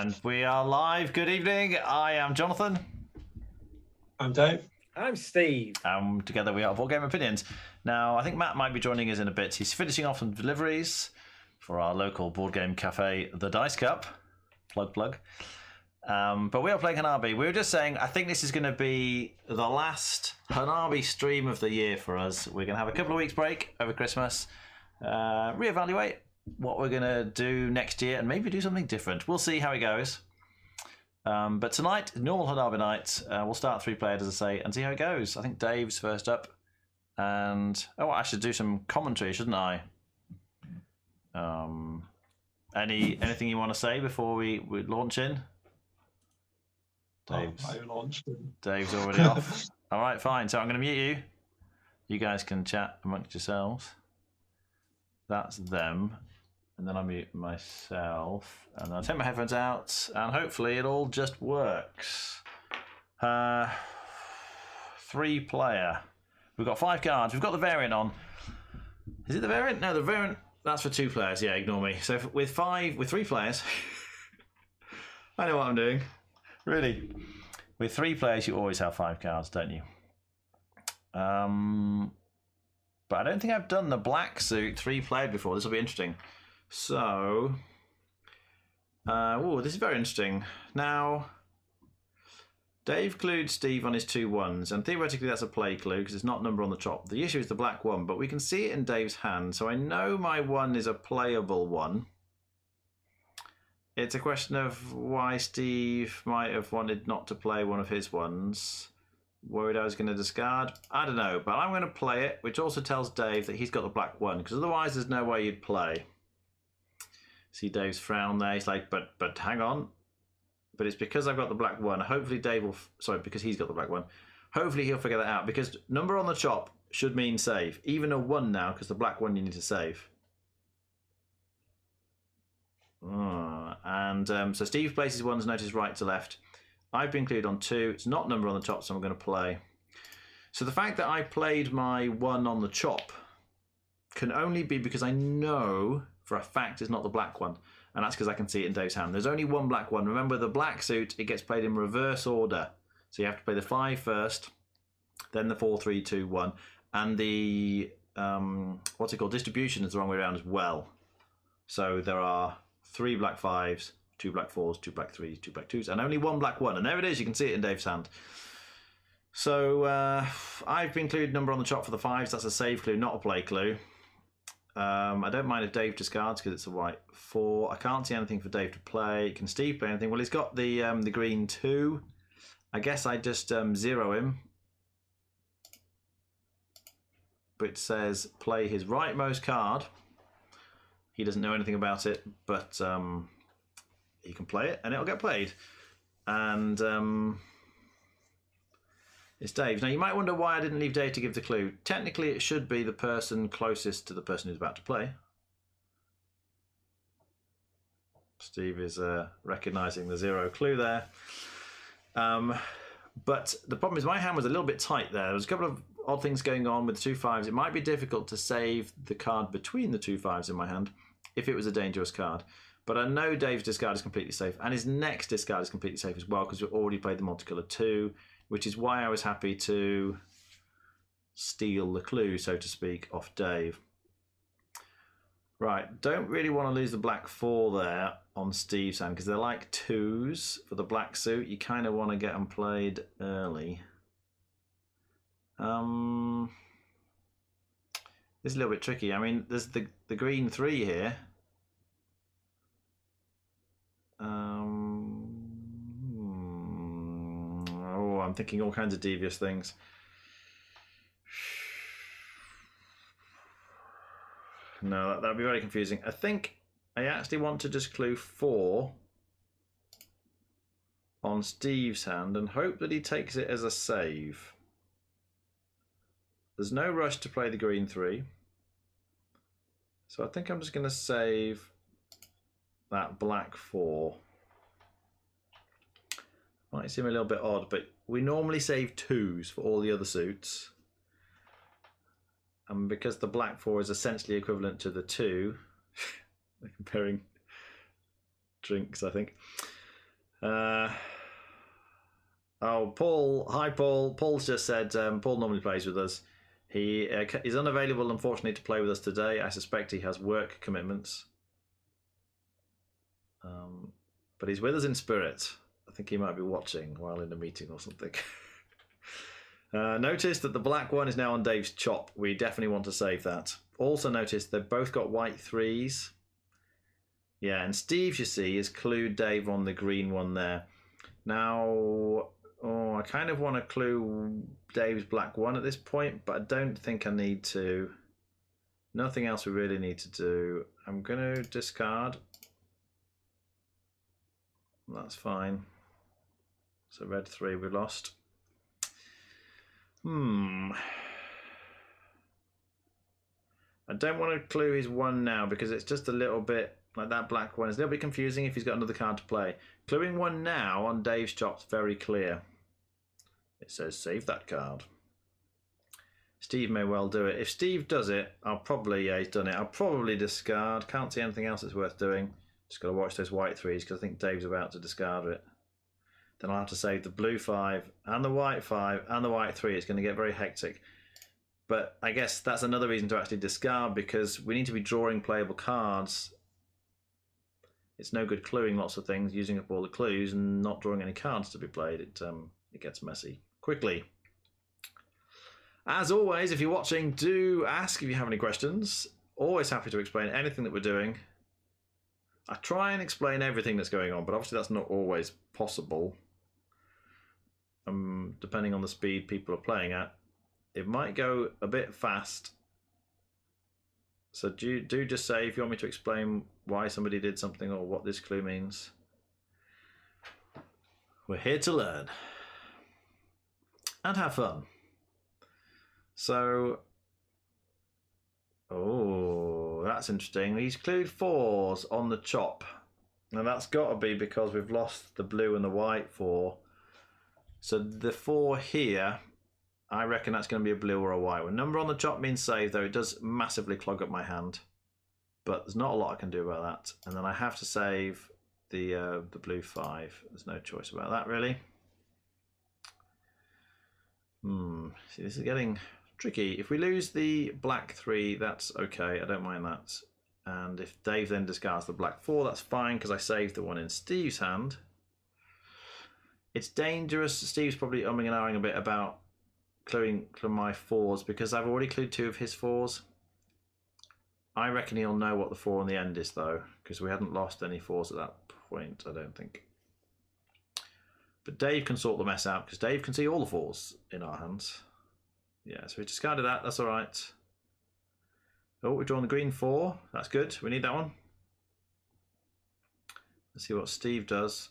And we are live. Good evening. I am Jonathan. I'm Dave. I'm Steve. Together we are Boardgame Opinions. Now, I think Matt might be joining us in a bit. He's finishing off some deliveries for our local board game cafe, the Dice Cup. Plug. But we are playing Hanabi. We were just saying, I think this is going to be the last Hanabi stream of the year for us. We're going to have a couple of weeks break over Christmas, reevaluate what we're going to do next year, and maybe do something different. We'll see how it goes. But tonight, normal Hanabi night, we'll start 3 players, as I say, and see how it goes. I think Dave's first up. And, I should do some commentary, shouldn't I? Anything you want to say before we launch in? Dave's already off. All right, fine. So I'm going to mute you. You guys can chat amongst yourselves. That's them. And then I mute myself. And I'll take my headphones out. And hopefully it all just works. 3-player. We've got 5 cards. We've got the variant on. Is it the variant? No, the variant, that's for 2 players. Yeah, ignore me. So with 3 players, I know what I'm doing. Really. With 3 players, you always have 5 cards, don't you? But I don't think I've done the black suit 3-player before. This will be interesting. So, this is very interesting. Now, Dave clued Steve on his 2 1s, and theoretically that's a play clue because it's not number on the top. The issue is the black 1, but we can see it in Dave's hand, so I know my 1 is a playable 1. It's a question of why Steve might have wanted not to play one of his 1s. Worried I was going to discard? I don't know, but I'm going to play it, which also tells Dave that he's got the black 1, because otherwise there's no way you'd play. See Dave's frown there. He's like, but hang on. But it's because I've got the black 1. Hopefully Dave will... Sorry, because he's got the black 1. Hopefully he'll figure that out, because number on the top should mean save. Even a 1 now, because the black 1 you need to save. So Steve places 1s, notice right to left. I've been clued on 2. It's not number on the top, so I'm going to play. So the fact that I played my 1 on the chop can only be because I know for a fact it's not the black 1. And that's because I can see it in Dave's hand. There's only 1 black 1. Remember, the black suit, it gets played in reverse order. So you have to play the 5 first, then the 4, 3, 2, 1. And the, what's it called? Distribution is the wrong way around as well. So there are 3 black 5s, 2 black 4s, 2 black 3s, 2 black 2s, and only 1 black 1. And there it is. You can see it in Dave's hand. So I've been clued number on the top for the 5s. That's a save clue, not a play clue. I don't mind if Dave discards because it's a white 4. I can't see anything for Dave to play. Can Steve play anything? Well, he's got the green 2. I guess I just 0 him. Which says play his rightmost card. He doesn't know anything about it, but he can play it and it'll get played. And it's Dave's. Now, you might wonder why I didn't leave Dave to give the clue. Technically, it should be the person closest to the person who's about to play. Steve is recognising the 0 clue there. But the problem is my hand was a little bit tight there. There was a couple of odd things going on with the 2 5s. It might be difficult to save the card between the 2 5s in my hand if it was a dangerous card. But I know Dave's discard is completely safe, and his next discard is completely safe as well because we've already played the multicolour 2, which is why I was happy to steal the clue, so to speak, off Dave. Right, don't really want to lose the black 4 there on Steve's hand because they're like 2s for the black suit. You kind of want to get them played early. This is a little bit tricky. I mean, there's the green 3 here. I'm thinking all kinds of devious things. No, that'd be very confusing. I think I actually want to just clue 4 on Steve's hand and hope that he takes it as a save. There's no rush to play the green 3. So I think I'm just going to save that black 4. Might seem a little bit odd, but we normally save 2s for all the other suits. And because the black 4 is essentially equivalent to the 2, they're comparing drinks, I think. Oh, Paul. Hi, Paul. Paul's just said Paul normally plays with us. He is unavailable, unfortunately, to play with us today. I suspect he has work commitments. But he's with us in spirit. I think he might be watching while in a meeting or something. Notice that the black one is now on Dave's chop. We definitely want to save that. Also notice they've both got white threes. Yeah, and Steve, you see, has clued Dave on the green one there. Now, I kind of want to clue Dave's black one at this point, but I don't think I need to. Nothing else we really need to do. I'm going to discard. That's fine. So red 3 we lost. I don't want to clue his 1 now because it's just a little bit like that black one. It's a little bit confusing if he's got another card to play. Cluing 1 now on Dave's chop's very clear. It says save that card. Steve may well do it. If Steve does it, I'll probably, yeah, he's done it. I'll probably discard. Can't see anything else that's worth doing. Just got to watch those white 3s because I think Dave's about to discard it. Then I'll have to save the blue 5 and the white 5 and the white 3. It's going to get very hectic. But I guess that's another reason to actually discard because we need to be drawing playable cards. It's no good cluing lots of things, using up all the clues and not drawing any cards to be played. It gets messy quickly. As always, if you're watching, do ask if you have any questions. Always happy to explain anything that we're doing. I try and explain everything that's going on, but obviously that's not always possible. Depending on the speed people are playing at, it might go a bit fast. So do just say if you want me to explain why somebody did something or what this clue means. We're here to learn and have fun. So, that's interesting. He's clued 4s on the chop. Now that's got to be because we've lost the blue and the white 4. So the 4 here, I reckon that's going to be a blue or a white one. Number on the chop means save, though. It does massively clog up my hand. But there's not a lot I can do about that. And then I have to save the blue 5. There's no choice about that, really. See, this is getting tricky. If we lose the black 3, that's okay. I don't mind that. And if Dave then discards the black 4, that's fine because I saved the one in Steve's hand. It's dangerous. Steve's probably umming and ahhing a bit about cluing my 4s because I've already clued 2 of his 4s. I reckon he'll know what the 4 on the end is though, because we hadn't lost any 4s at that point, I don't think. But Dave can sort the mess out because Dave can see all the 4s in our hands. Yeah, so we discarded that. That's all right. Oh, we've drawn the green 4. That's good. We need that one. Let's see what Steve does.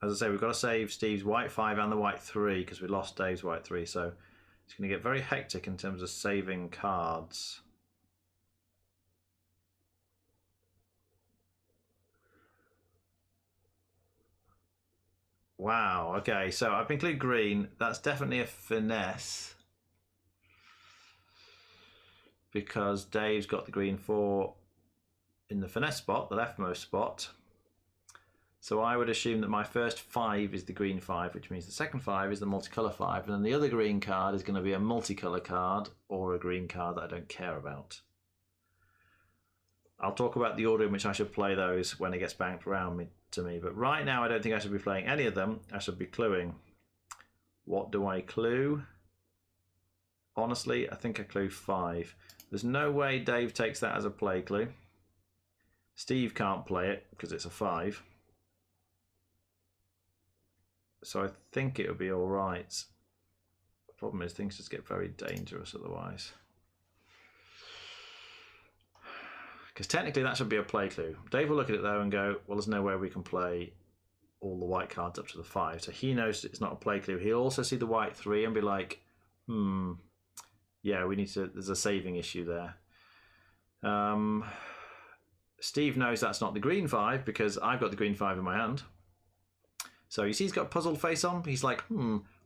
As I say, we've got to save Steve's white 5 and the white 3 because we lost Dave's white 3. So it's going to get very hectic in terms of saving cards. Wow, okay, so I've included green. That's definitely a finesse. Because Dave's got the green 4 in the finesse spot, the leftmost spot. So I would assume that my first 5 is the green 5, which means the second 5 is the multicolour 5, and then the other green card is going to be a multicolour card or a green card that I don't care about. I'll talk about the order in which I should play those when it gets banked around to me, but right now I don't think I should be playing any of them. I should be cluing. What do I clue? Honestly, I think I clue 5. There's no way Dave takes that as a play clue. Steve can't play it because it's a 5. So I think it'll be all right. The problem is things just get very dangerous otherwise. Because technically that should be a play clue. Dave will look at it though and go, well, there's no way we can play all the white cards up to the 5. So he knows it's not a play clue. He'll also see the white 3 and be like, yeah, we need to, there's a saving issue there. Steve knows that's not the green 5 because I've got the green 5 in my hand. So you see he's got a puzzled face on. He's like,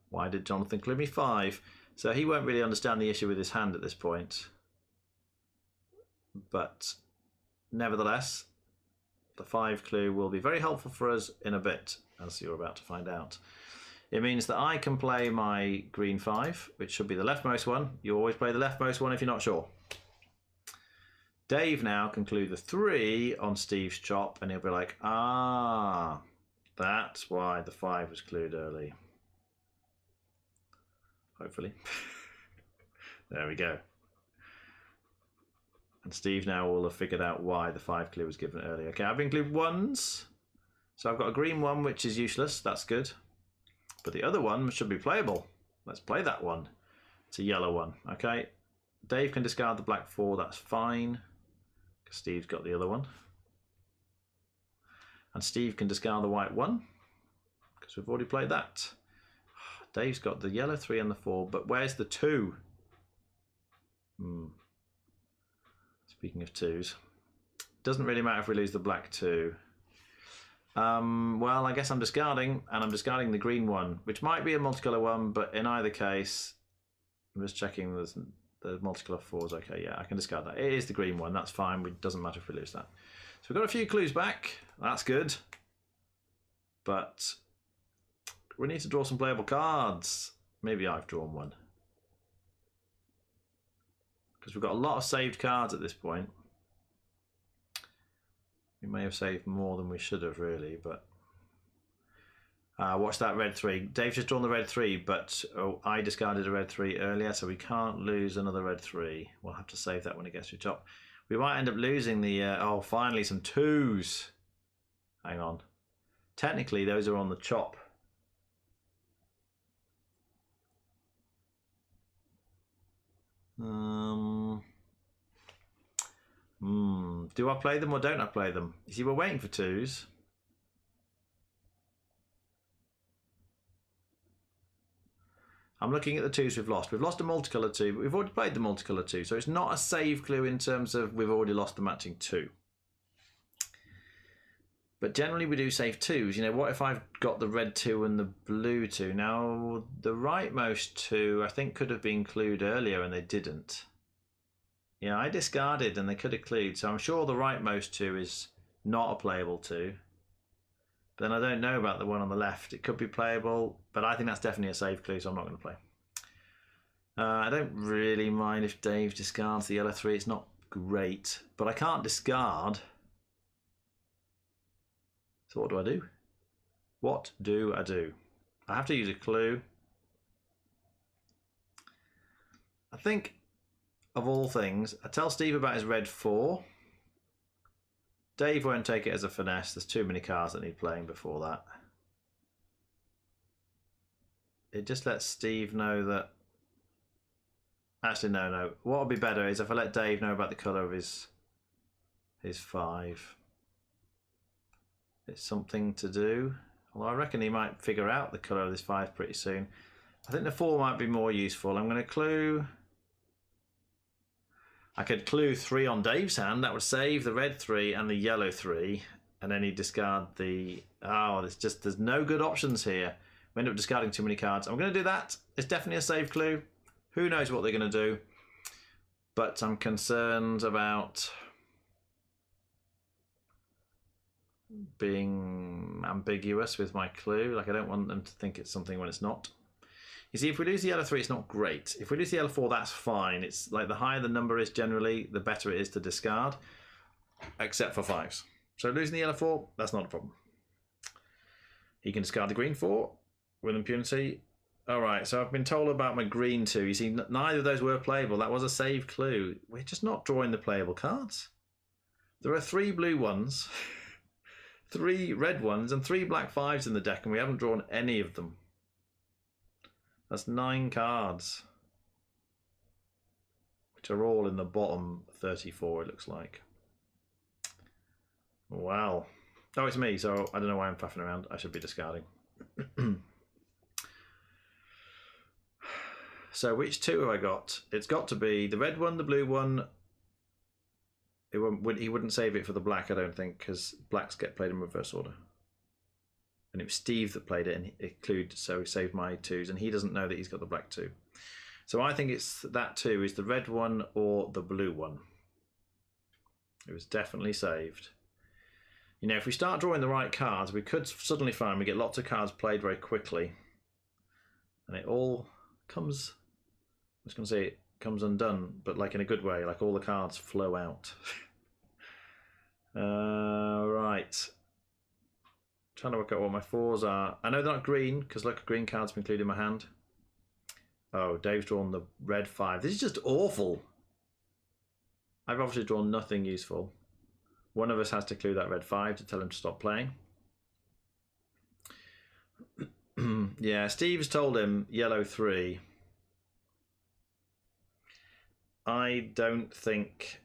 why did Jonathan clue me 5? So he won't really understand the issue with his hand at this point. But nevertheless, the 5 clue will be very helpful for us in a bit. as you're about to find out. It means that I can play my green 5, which should be the leftmost one. You always play the leftmost one if you're not sure. Dave now can clue the 3 on Steve's chop, and he'll be like, ah, that's why the 5 was clued early. Hopefully. There we go. And Steve now will have figured out why the 5 clue was given early. Okay, I've included 1s. So I've got a green 1, which is useless. That's good. But the other one should be playable. Let's play that one. It's a yellow 1. Okay. Dave can discard the black 4. That's fine. Because Steve's got the other one. And Steve can discard the white 1. Because we've already played that. Dave's got the yellow 3 and the 4. But where's the 2? Speaking of 2s, doesn't really matter if we lose the black 2. Well, I guess I'm discarding, and I'm discarding the green 1, which might be a multicolour 1, but in either case, I'm just checking the multicolour 4's okay. Yeah, I can discard that. It is the green 1, that's fine. It doesn't matter if we lose that. So we've got a few clues back. That's good. But we need to draw some playable cards. Maybe I've drawn one. Because we've got a lot of saved cards at this point. We may have saved more than we should have, really, but... watch that red 3. Dave's just drawn the red 3, but I discarded a red 3 earlier, so we can't lose another red 3. We'll have to save that when it gets to the top. We might end up losing the... oh, finally, some 2s. Hang on. Technically, those are on the chop. Do I play them or don't I play them? You see, we're waiting for 2s. I'm looking at the 2s we've lost. We've lost a multicolour 2, but we've already played the multicolour 2, so it's not a save clue in terms of we've already lost the matching 2. But generally we do save 2s. You know, what if I've got the red 2 and the blue 2? Now, the rightmost 2 I think could have been clued earlier and they didn't. Yeah, I discarded and they could have clued, so I'm sure the rightmost 2 is not a playable 2. But then I don't know about the one on the left. It could be playable, but I think that's definitely a save clue, so I'm not going to play. I don't really mind if Dave discards the yellow 3. It's not great, but I can't discard. So what do I do? What do I do? I have to use a clue. I think, of all things, I tell Steve about his red 4. Dave won't take it as a finesse. There's too many cards that need playing before that. It just lets Steve know that... Actually, no. What would be better is if I let Dave know about the colour of his 5. It's something to do. Although I reckon he might figure out the colour of this 5 pretty soon. I think the 4 might be more useful. I'm going to clue... I could clue 3 on Dave's hand. That would save the red 3 and the yellow 3. And then he'd discard the... Oh, there's no good options here. We end up discarding too many cards. I'm going to do that. It's definitely a save clue. Who knows what they're going to do. But I'm concerned about being ambiguous with my clue. Like, I don't want them to think it's something when it's not. You see, if we lose the yellow 3, it's not great. If we lose the yellow 4, that's fine. It's like the higher the number is generally, the better it is to discard, except for 5s. So losing the yellow 4, that's not a problem. He can discard the green 4 with impunity. All right, so I've been told about my green 2. You see, neither of those were playable. That was a save clue. We're just not drawing the playable cards. There are 3 blue 1s, 3 red 1s, and 3 black 5s in the deck, and we haven't drawn any of them. That's 9 cards, which are all in the bottom 34, it looks like. Wow. Oh, it's me, so I don't know why I'm faffing around. I should be discarding. So which 2 have I got? It's got to be the red 1, the blue 1. He wouldn't save it for the black, I don't think, because blacks get played in reverse order. And it was Steve that played it, and it clued, so he saved my 2s, and he doesn't know that he's got the black 2. So I think it's that 2 is the red 1 or the blue 1. It was definitely saved. You know, if we start drawing the right cards, we could suddenly find we get lots of cards played very quickly. And it all comes, I was going to say it comes undone, but like in a good way, like all the cards flow out. Right. Trying to work out what my 4s are. I know they're not green, because look, green cards have included in my hand. Oh, Dave's drawn the red 5. This is just awful. I've obviously drawn nothing useful. One of us has to clue that red 5 to tell him to stop playing. Yeah, Steve's told him yellow 3. I don't think...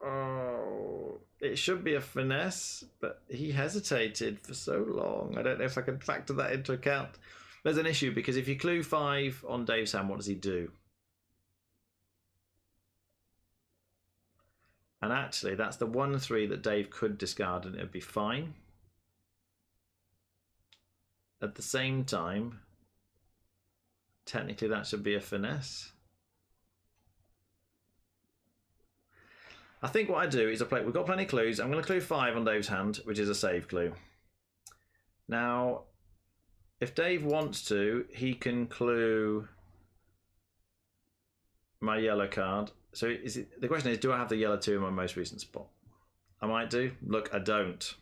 Oh, it should be a finesse, but he hesitated for so long. I don't know if I can factor that into account. There's an issue, because if you clue 5 on Dave's hand, what does he do? And actually, that's the 1-3 that Dave could discard and it would be fine. At the same time, technically that should be a finesse. I think what I do is we've got plenty of clues. I'm going to clue 5 on Dave's hand, which is a save clue. Now, if Dave wants to, he can clue my yellow card. So the question is, do I have the yellow 2 in my most recent spot? I might do. Look, I don't.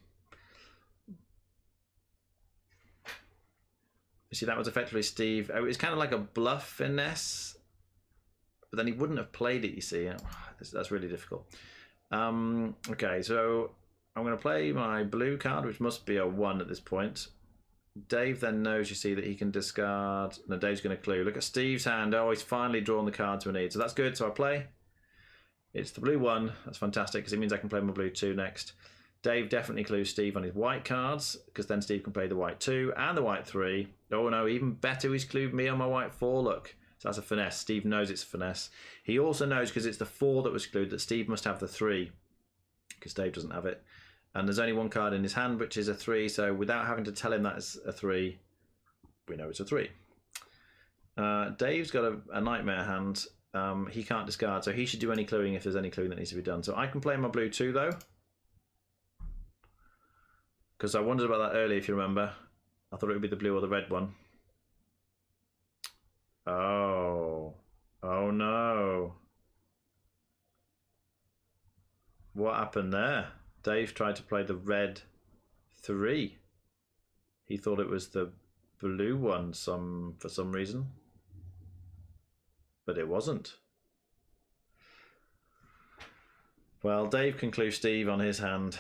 You see, that was effectively Steve. It was kind of like a bluff finesse, but then he wouldn't have played it, you see. That's really difficult. Okay, so I'm going to play my blue card, which must be a 1 at this point. Dave then knows, you see, that he can discard. No, Dave's going to clue. Look at Steve's hand. Oh, he's finally drawn the cards we need. So that's good. So I play. It's the blue 1. That's fantastic, because it means I can play my blue 2 next. Dave definitely clues Steve on his white cards, because then Steve can play the white 2 and the white 3. Oh no, even better, he's clued me on my white 4. Look. So that's a finesse. Steve knows it's a finesse. He also knows, because it's the 4 that was clued, that Steve must have the 3, because Dave doesn't have it. And there's only 1 card in his hand, which is a 3. So without having to tell him that it's a 3, we know it's a 3. Dave's got a nightmare hand. He can't discard, so he should do any cluing if there's any cluing that needs to be done. So I can play my blue 2, though. Because I wondered about that earlier, if you remember. I thought it would be the blue or the red one. Oh. Oh no. What happened there? Dave tried to play the red 3. He thought it was the blue one for some reason. But it wasn't. Well, Dave can clue Steve on his hand.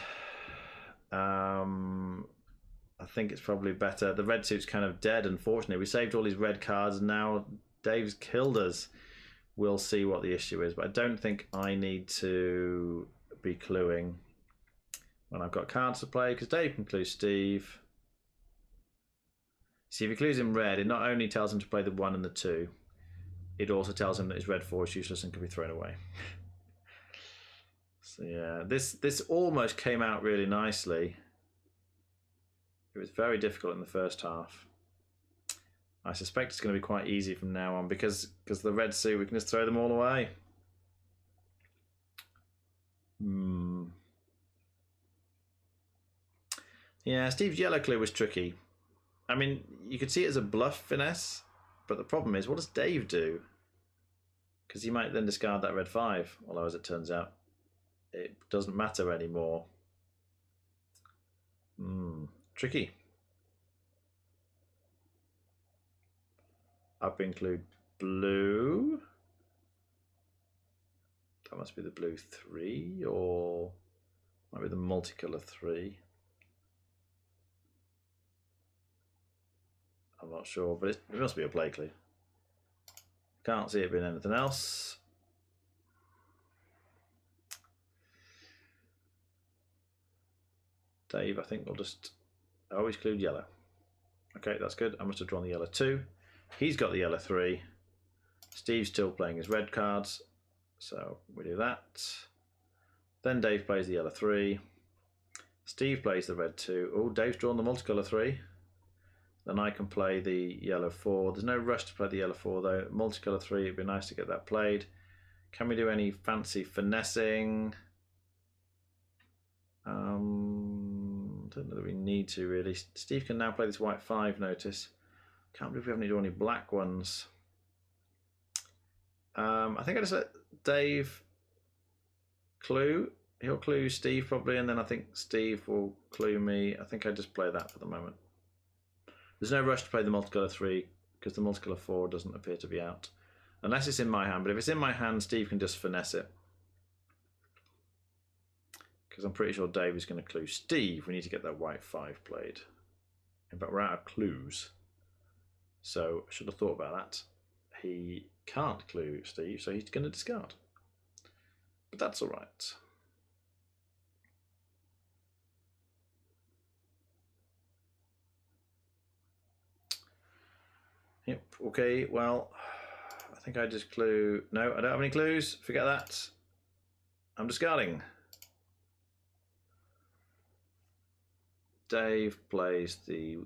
I think it's probably better. The red suit's kind of dead, unfortunately. We saved all these red cards and now Dave's killed us. We'll see what the issue is, but I don't think I need to be cluing when I've got cards to play, because Dave can clue Steve. See, if he clues him red, it not only tells him to play the 1 and the 2, it also tells him that his red 4 is useless and can be thrown away. So yeah, this almost came out really nicely. It was very difficult in the first half. I suspect it's going to be quite easy from now on, because the red suit, we can just throw them all away. Yeah, Steve's yellow clue was tricky. I mean, you could see it as a bluff finesse, but the problem is, what does Dave do? Because he might then discard that red 5, although as it turns out, it doesn't matter anymore. Tricky. I've been clued blue. That must be the blue 3, or might be the multicolour 3. I'm not sure, but it must be a play clue. Can't see it being anything else. Dave, I think, will just always clue yellow. Okay, that's good. I must have drawn the yellow 2. He's got the yellow 3. Steve's still playing his red cards, so we do that. Then Dave plays the yellow 3. Steve plays the red 2. Oh, Dave's drawn the multicolour 3. Then I can play the yellow 4. There's no rush to play the yellow 4 though. Multicolour 3, it'd be nice to get that played. Can we do any fancy finessing? don't know that we need to really. Steve can now play this white 5 notice. Can't believe we haven't drawn any black ones. I think I just let Dave clue. He'll clue Steve probably, and then I think Steve will clue me. I think I just play that for the moment. There's no rush to play the multicolour 3 because the multicolour 4 doesn't appear to be out. Unless it's in my hand, but if it's in my hand, Steve can just finesse it. Because I'm pretty sure Dave is going to clue Steve. We need to get that white 5 played. In fact, we're out of clues. So I should have thought about that. He can't clue Steve, so he's going to discard. But that's all right. Yep, okay, well, I think I just clue. No, I don't have any clues. Forget that. I'm discarding. Dave plays the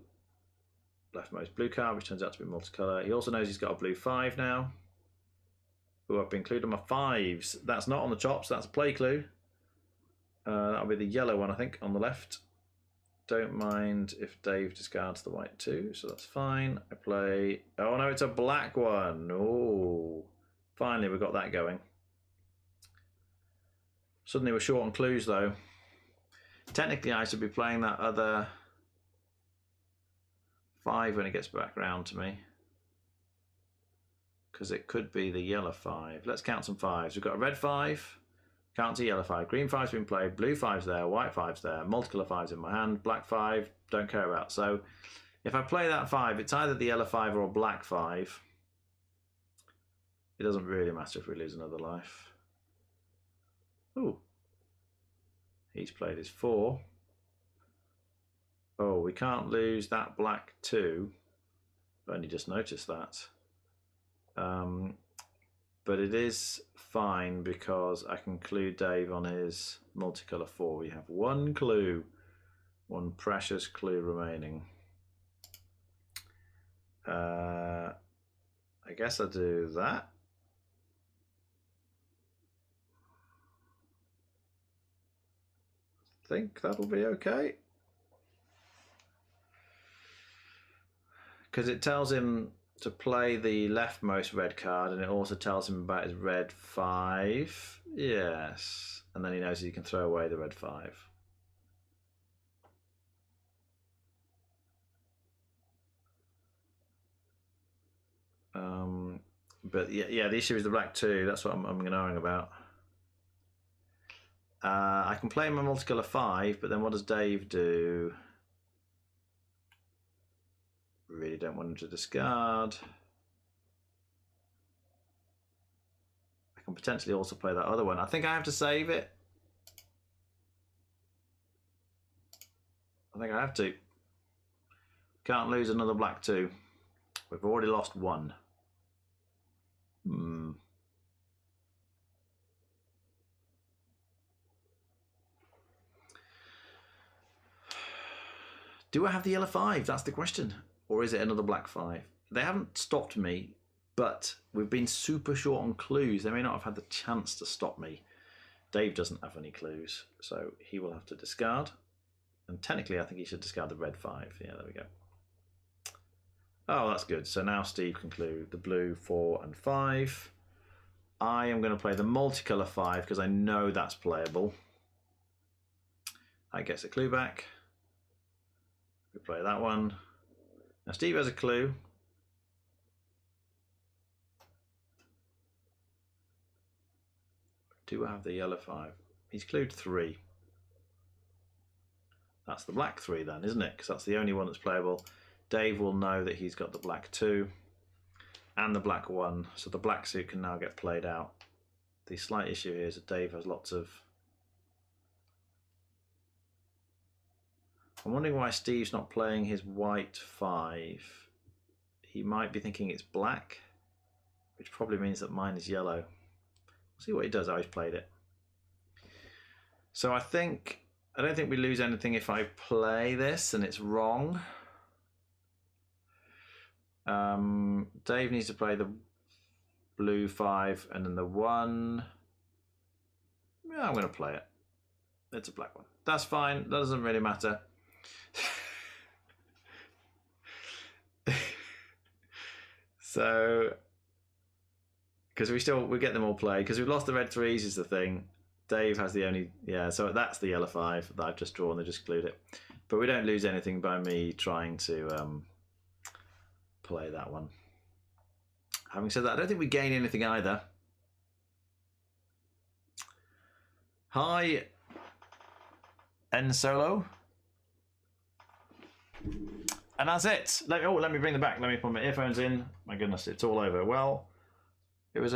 leftmost blue card, which turns out to be multicolour. He also knows he's got a blue 5 now. Oh, I've been clued on my 5s. That's not on the chops, that's a play clue. That'll be the yellow one, I think, on the left. Don't mind if Dave discards the white 2, so that's fine. I play... Oh no, it's a black one. Oh, finally we got that going. Suddenly we're short on clues though. Technically I should be playing that other 5 when it gets back round to me. Because it could be the yellow 5. Let's count some 5s. We've got a red 5. Can't see yellow 5. Green 5's been played. Blue 5's there. White 5's there. Multicolour 5's in my hand. Black 5, don't care about. So if I play that 5, it's either the yellow 5 or a black 5. It doesn't really matter if we lose another life. Ooh. He's played his 4. Oh, we can't lose that black 2. I've only just noticed that. But it is fine because I can clue Dave on his multicolour 4. We have one clue, one precious clue remaining. I guess I'll do that. I think that'll be okay. Because it tells him to play the leftmost red card, and it also tells him about his red 5. Yes. And then he knows he can throw away the red 5. But yeah, the issue is the black 2. That's what I'm knowing about. I can play my multicolour 5, but then what does Dave do? Really don't want him to discard. I can potentially also play that other one. I think I have to save it. I think I have to. Can't lose another black 2. We've already lost 1. Do I have the yellow 5? That's the question. Or is it another black 5? They haven't stopped me, but we've been super short on clues. They may not have had the chance to stop me. Dave doesn't have any clues, so he will have to discard. And technically, I think he should discard the red 5. Yeah, there we go. Oh, that's good. So now Steve can clue the blue 4 and 5. I am going to play the multicolour 5 because I know that's playable. That gets a clue back. We play that one. Now Steve has a clue. Do I have the yellow 5? He's clued 3. That's the black 3 then, isn't it? Because that's the only one that's playable. Dave will know that he's got the black 2 and the black 1, so the black suit can now get played out. The slight issue here is that Dave has lots of... I'm wondering why Steve's not playing his white 5. He might be thinking it's black, which probably means that mine is yellow. We'll see what he does, how he's played it. So I don't think we lose anything if I play this and it's wrong. Dave needs to play the blue 5 and then the 1. Yeah, I'm going to play it. It's a black one. That's fine. That doesn't really matter. So, because we get them all played, because we've lost the red 3s is the thing. Dave has the only, so that's the yellow 5 that I've just drawn, they just glued it. But we don't lose anything by me trying to play that one. Having said that, I don't think we gain anything either. Hi, N Solo. And that's it. Let me bring them back. Let me put my earphones in. My goodness, it's all over. Well, it was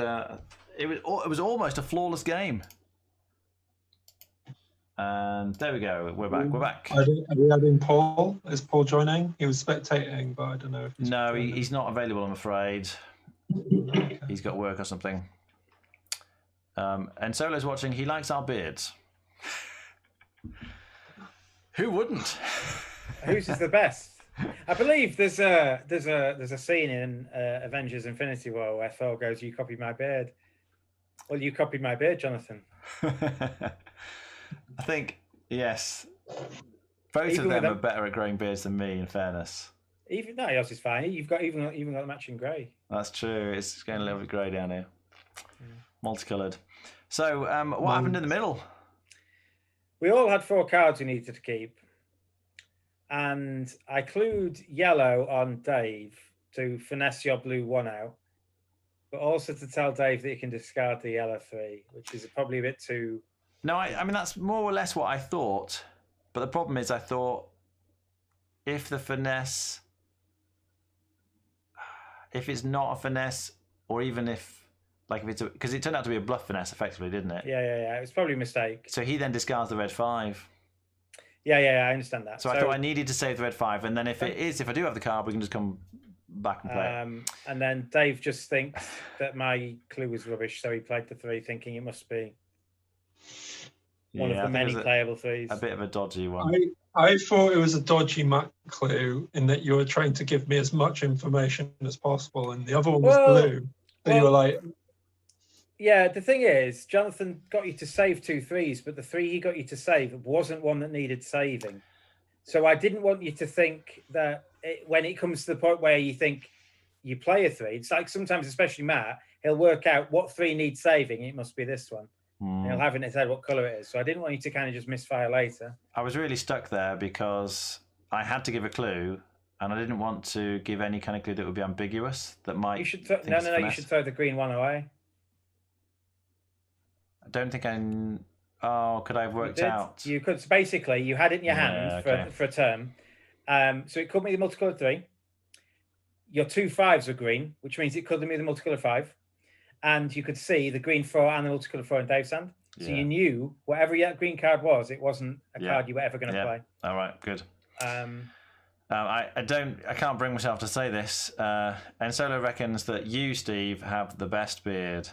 almost a flawless game. And there we go. We're back. We're back. Are we adding Paul? Is Paul joining? He was spectating, but I don't know if he's No, he's not available, I'm afraid. Okay. He's got work or something. And Solo's watching. He likes our beards. Who wouldn't? Whose is the best? I believe there's a scene in Avengers: Infinity War where Thor goes, "You copied my beard." Well, you copied my beard, Jonathan. I think yes. Both of them are better at growing beards than me, in fairness. Even no, yours is fine. You've got even got the matching grey. That's true. It's getting a little bit grey down here. Multicoloured. So, what happened in the middle? We all had 4 cards we needed to keep. And I clued yellow on Dave to finesse your blue 1 out, but also to tell Dave that you can discard the yellow 3, which is probably a bit too... No, I mean, that's more or less what I thought. But the problem is I thought if the finesse... If it's not a finesse, or even if... Like if it's because it turned out to be a bluff finesse, effectively, didn't it? Yeah. It was probably a mistake. So he then discards the red 5. Yeah, I understand that. So I thought I needed to save the red 5, and then if I do have the card, we can just come back and play it. And then Dave just thinks that my clue was rubbish, so he played the 3, thinking it must be one of the many playable 3s. A bit of a dodgy one. I thought it was a dodgy Mac clue in that you were trying to give me as much information as possible, and the other one was blue. So you were like... Yeah, the thing is, Jonathan got you to save 2 3s, but the 3 he got you to save wasn't one that needed saving. So I didn't want you to think that when it comes to the point where you think you play a 3, it's like sometimes, especially Matt, he'll work out what 3 needs saving. It must be this one. And he'll have in his head what colour it is. So I didn't want you to kind of just misfire later. I was really stuck there because I had to give a clue, and I didn't want to give any kind of clue that would be ambiguous. That might. You should no. You should throw the green 1 away. I don't think could I have worked out? You could. So basically, you had it in your hand for a term. So it could be the multicoloured 3. Your 2 5s were green, which means it could be the multicoloured 5. And you could see the green 4 and the multicoloured 4 in Dave's hand. So you knew whatever your green card was, it wasn't a card you were ever going to play. All right, good. I can't bring myself to say this. And Solo reckons that you, Steve, have the best beard.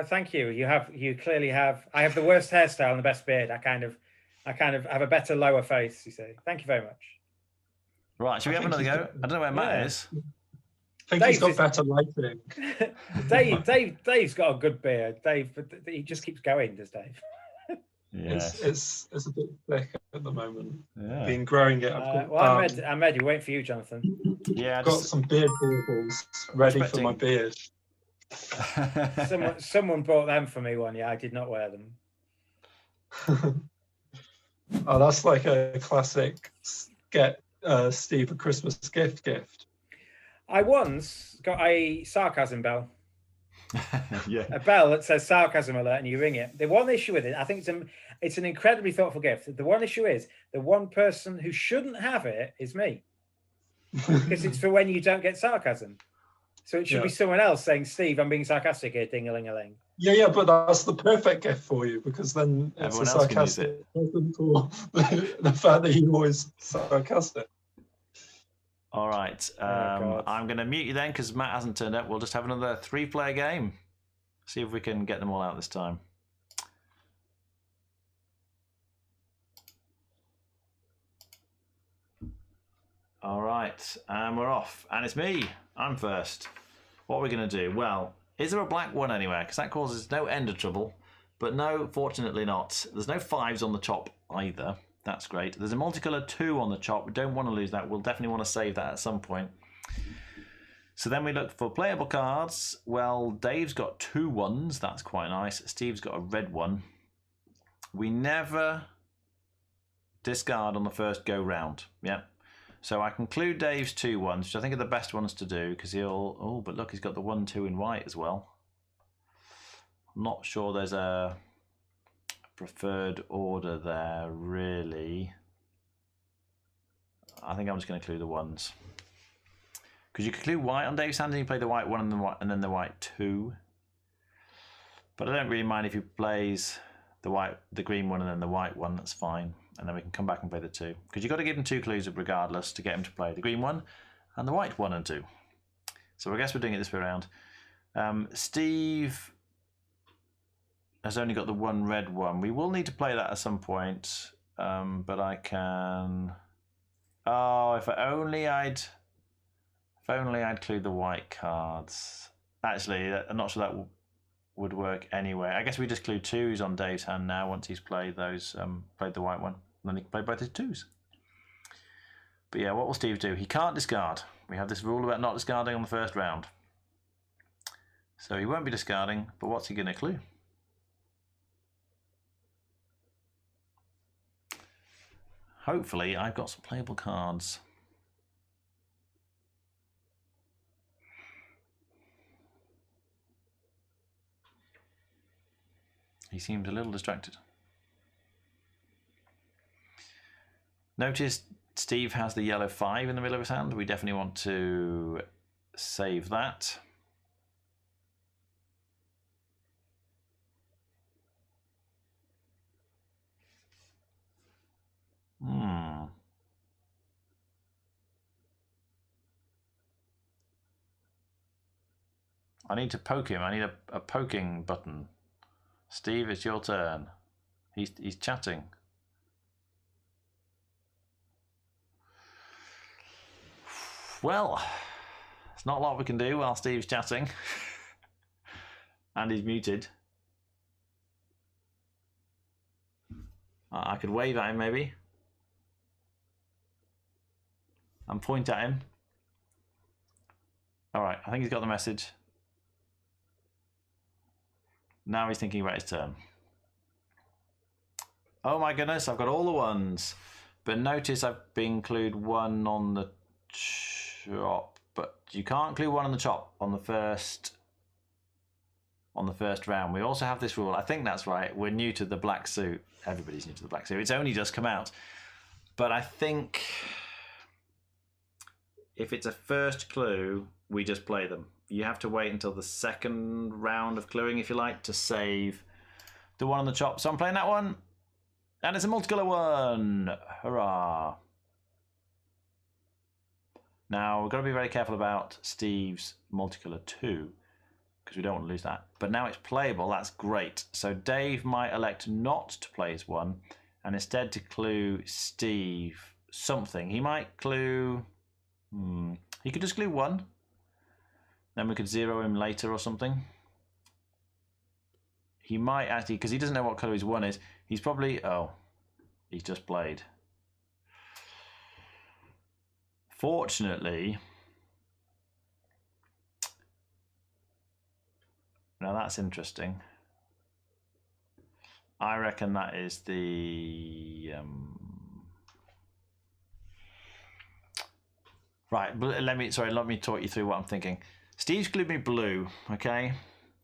Thank you. You clearly have. I have the worst hairstyle and the best beard. I kind of have a better lower face. You see. Thank you very much. Right. Should we have another go? I don't know where Matt is. I think he's got better lighting. Dave's got a good beard. Dave, but he just keeps going. Does Dave? Yes. It's a bit thick at the moment. Yeah. Been growing it. I'm ready. Waiting for you, Jonathan. Yeah. I've got some beard baubles ready for my beard. Someone bought them for me one year. I did not wear them. Oh, that's like a classic get Steve a Christmas gift. I once got a sarcasm bell. Yeah. A bell that says sarcasm alert, and you ring it. The one issue with it, I think it's an incredibly thoughtful gift. The one issue is the one person who shouldn't have it is me, because it's for when you don't get sarcasm. So it should be someone else saying, "Steve, I'm being sarcastic here, ding-a-ling-a-ling." Yeah, but that's the perfect gift for you, because then it's a sarcastic present for the fact that you're always sarcastic. All right. I'm going to mute you then because Matt hasn't turned up. We'll just have another 3-player game. See if we can get them all out this time. All right. And we're off. And it's me. I'm first. What are we going to do? Well, is there a black one anywhere? Because that causes no end of trouble. But no, fortunately not. There's no 5s on the top either. That's great. There's a multicolour 2 on the chop. We don't want to lose that. We'll definitely want to save that at some point. So then we looked for playable cards. Well, Dave's got 2 ones. That's quite nice. Steve's got a red one. We never discard on the first go round. Yeah. So I conclude Dave's 2 ones, which I think are the best ones to do because he'll... Oh, but look, he's got the 1, 2 in white as well. I'm not sure there's a preferred order there, really. I think I'm just going to include the ones. Because you could include white on Dave's hand and you play the white 1 and then the white 2. But I don't really mind if he plays the green 1 and then the white 1, that's fine. And then we can come back and play the 2. Because you've got to give him 2 clues regardless to get him to play the green 1 and the white 1 and 2. So I guess we're doing it this way around. Steve has only got the 1 red 1. We will need to play that at some point. But I can... Oh, if only I'd clued the white cards. Actually, I'm not sure that would work anyway. I guess we just clue 2s on Dave's hand now once he's played those, played the white 1. And then he can play both his 2s. But yeah, what will Steve do? He can't discard. We have this rule about not discarding on the first round. So he won't be discarding, but what's he going to clue? Hopefully, I've got some playable cards. He seems a little distracted. Notice Steve has the yellow 5 in the middle of his hand. We definitely want to save that. I need to poke him. I need a poking button. Steve, it's your turn. He's chatting. Well, there's not a lot we can do while Steve's chatting. And he's muted. I could wave at him maybe. And point at him. Alright, I think he's got the message. Now he's thinking about his turn. Oh my goodness, I've got all the ones. But notice I've been include 1 on the chop. But you can't include 1 on the chop on the first round. We also have this rule. I think that's right. We're new to the black suit. Everybody's new to the black suit. It's only just come out. But I think if it's a first clue, we just play them. You have to wait until the second round of cluing, if you like, to save the 1 on the chop. So I'm playing that one. And it's a multicolour 1. Hurrah. Now, we've got to be very careful about Steve's multicolour 2, because we don't want to lose that. But now it's playable. That's great. So Dave might elect not to play his 1, and instead to clue Steve something. He might clue... He could just clue 1. Then we could 0 him later or something. He might actually, because he doesn't know what colour his 1 is, he's probably... Oh, he's just played. Fortunately... Now that's interesting. I reckon that is the... Right, let me talk you through what I'm thinking. Steve's clued me blue, okay?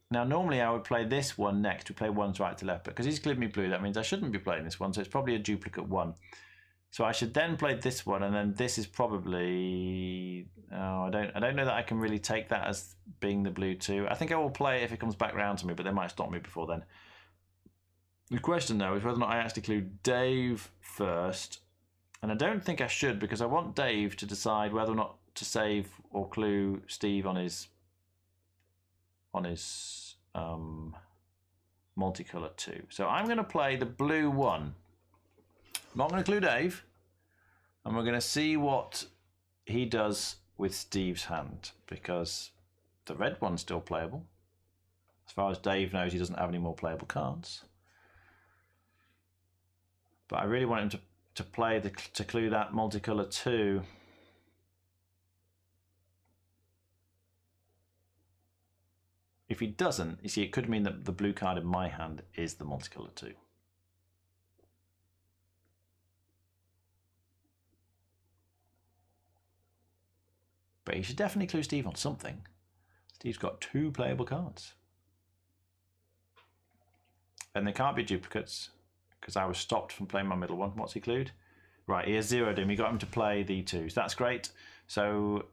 Now, normally I would play this one next to play 1's right to left, but because he's clued me blue, that means I shouldn't be playing this one, so it's probably a duplicate 1. So I should then play this one, and then this is probably... Oh, I don't know that I can really take that as being the blue 2. I think I will play it if it comes back round to me, but they might stop me before then. The question, though, is whether or not I actually clue Dave first. And I don't think I should, because I want Dave to decide whether or not to save or clue Steve on his multicolour 2. So I'm going to play the blue 1. I'm not going to clue Dave, and we're going to see what he does with Steve's hand, because the red one's still playable. As far as Dave knows, he doesn't have any more playable cards. But I really want him to play to clue that multicolour 2. If he doesn't, you see, it could mean that the blue card in my hand is the multicolour 2. But he should definitely clue Steve on something. Steve's got 2 playable cards. And they can't be duplicates, because I was stopped from playing my middle one. What's he clued? Right, he has zeroed him. He got him to play the 2s. That's great. So,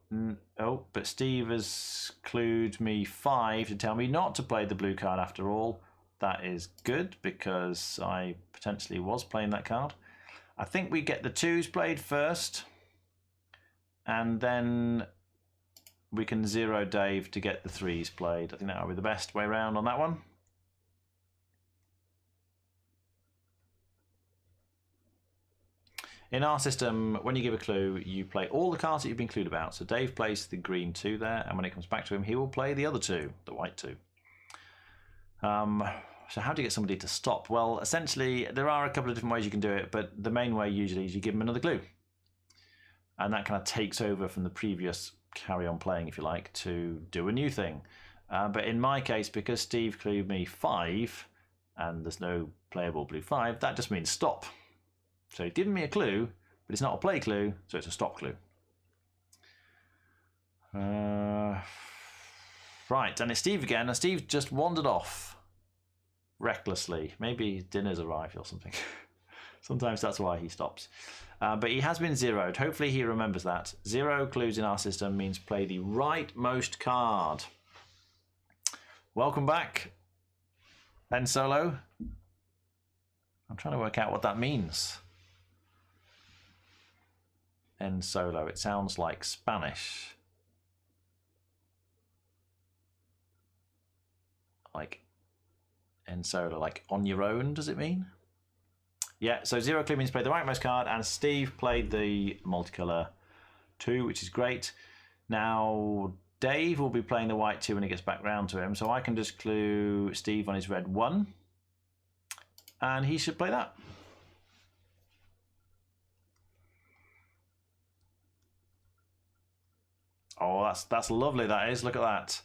oh, but Steve has clued me 5 to tell me not to play the blue card after all. That is good, because I potentially was playing that card. I think we get the 2s played first, and then we can zero Dave to get the 3s played. I think that would be the best way around on that one. In our system, when you give a clue, you play all the cards that you've been clued about. So Dave plays the green 2 there, and when it comes back to him, he will play the other 2, the white 2. So how do you get somebody to stop? Well, essentially, there are a couple of different ways you can do it, but the main way usually is you give them another clue. And that kind of takes over from the previous carry on playing, if you like, to do a new thing. But in my case, because Steve clued me 5, and there's no playable blue 5, that just means stop. So he's given me a clue, but it's not a play clue, so it's a stop clue. Right, and it's Steve again, and Steve just wandered off recklessly. Maybe dinner's arrived or something. Sometimes that's why he stops. But he has been zeroed. Hopefully he remembers that. 0 clues in our system means play the rightmost card. Welcome back, Ben Solo. I'm trying to work out what that means. En solo. It sounds like Spanish. Like en solo, like on your own, does it mean? Yeah, so 0 clue means play the rightmost card, and Steve played the multicolour 2, which is great. Now, Dave will be playing the white 2 when he gets back round to him, so I can just clue Steve on his red 1, and he should play that. Oh, that's lovely, that is. Look at that.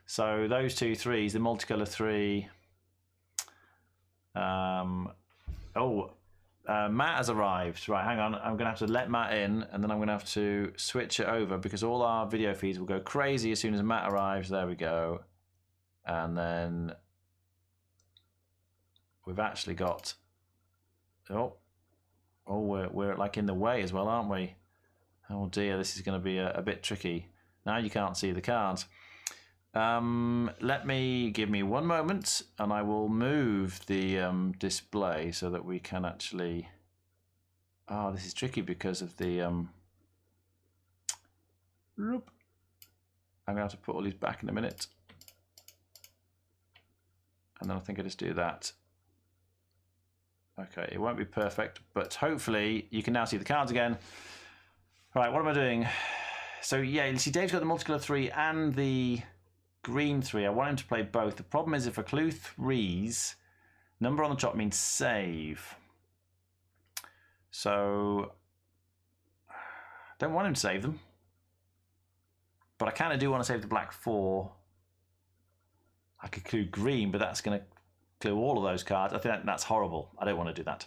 So those 2 3s, the multicolour 3. Matt has arrived. Right, hang on. I'm going to have to let Matt in, and then I'm going to have to switch it over, because all our video feeds will go crazy as soon as Matt arrives. There we go. And then we've actually got... we're like in the way as well, aren't we? Oh dear, this is going to be a bit tricky. Now you can't see the cards. Give me 1 moment, and I will move the display so that we can actually... Oh, this is tricky because of the... I'm going to have to put all these back in a minute. And then I think I just do that. Okay, it won't be perfect, but hopefully you can now see the cards again. Right, what am I doing? So yeah, you see Dave's got the multicolour 3 and the green 3. I want him to play both. The problem is if I clue 3s, number on the top means save. So I don't want him to save them. But I kind of do want to save the black 4. I could clue green, but that's going to clue all of those cards. I think that's horrible. I don't want to do that.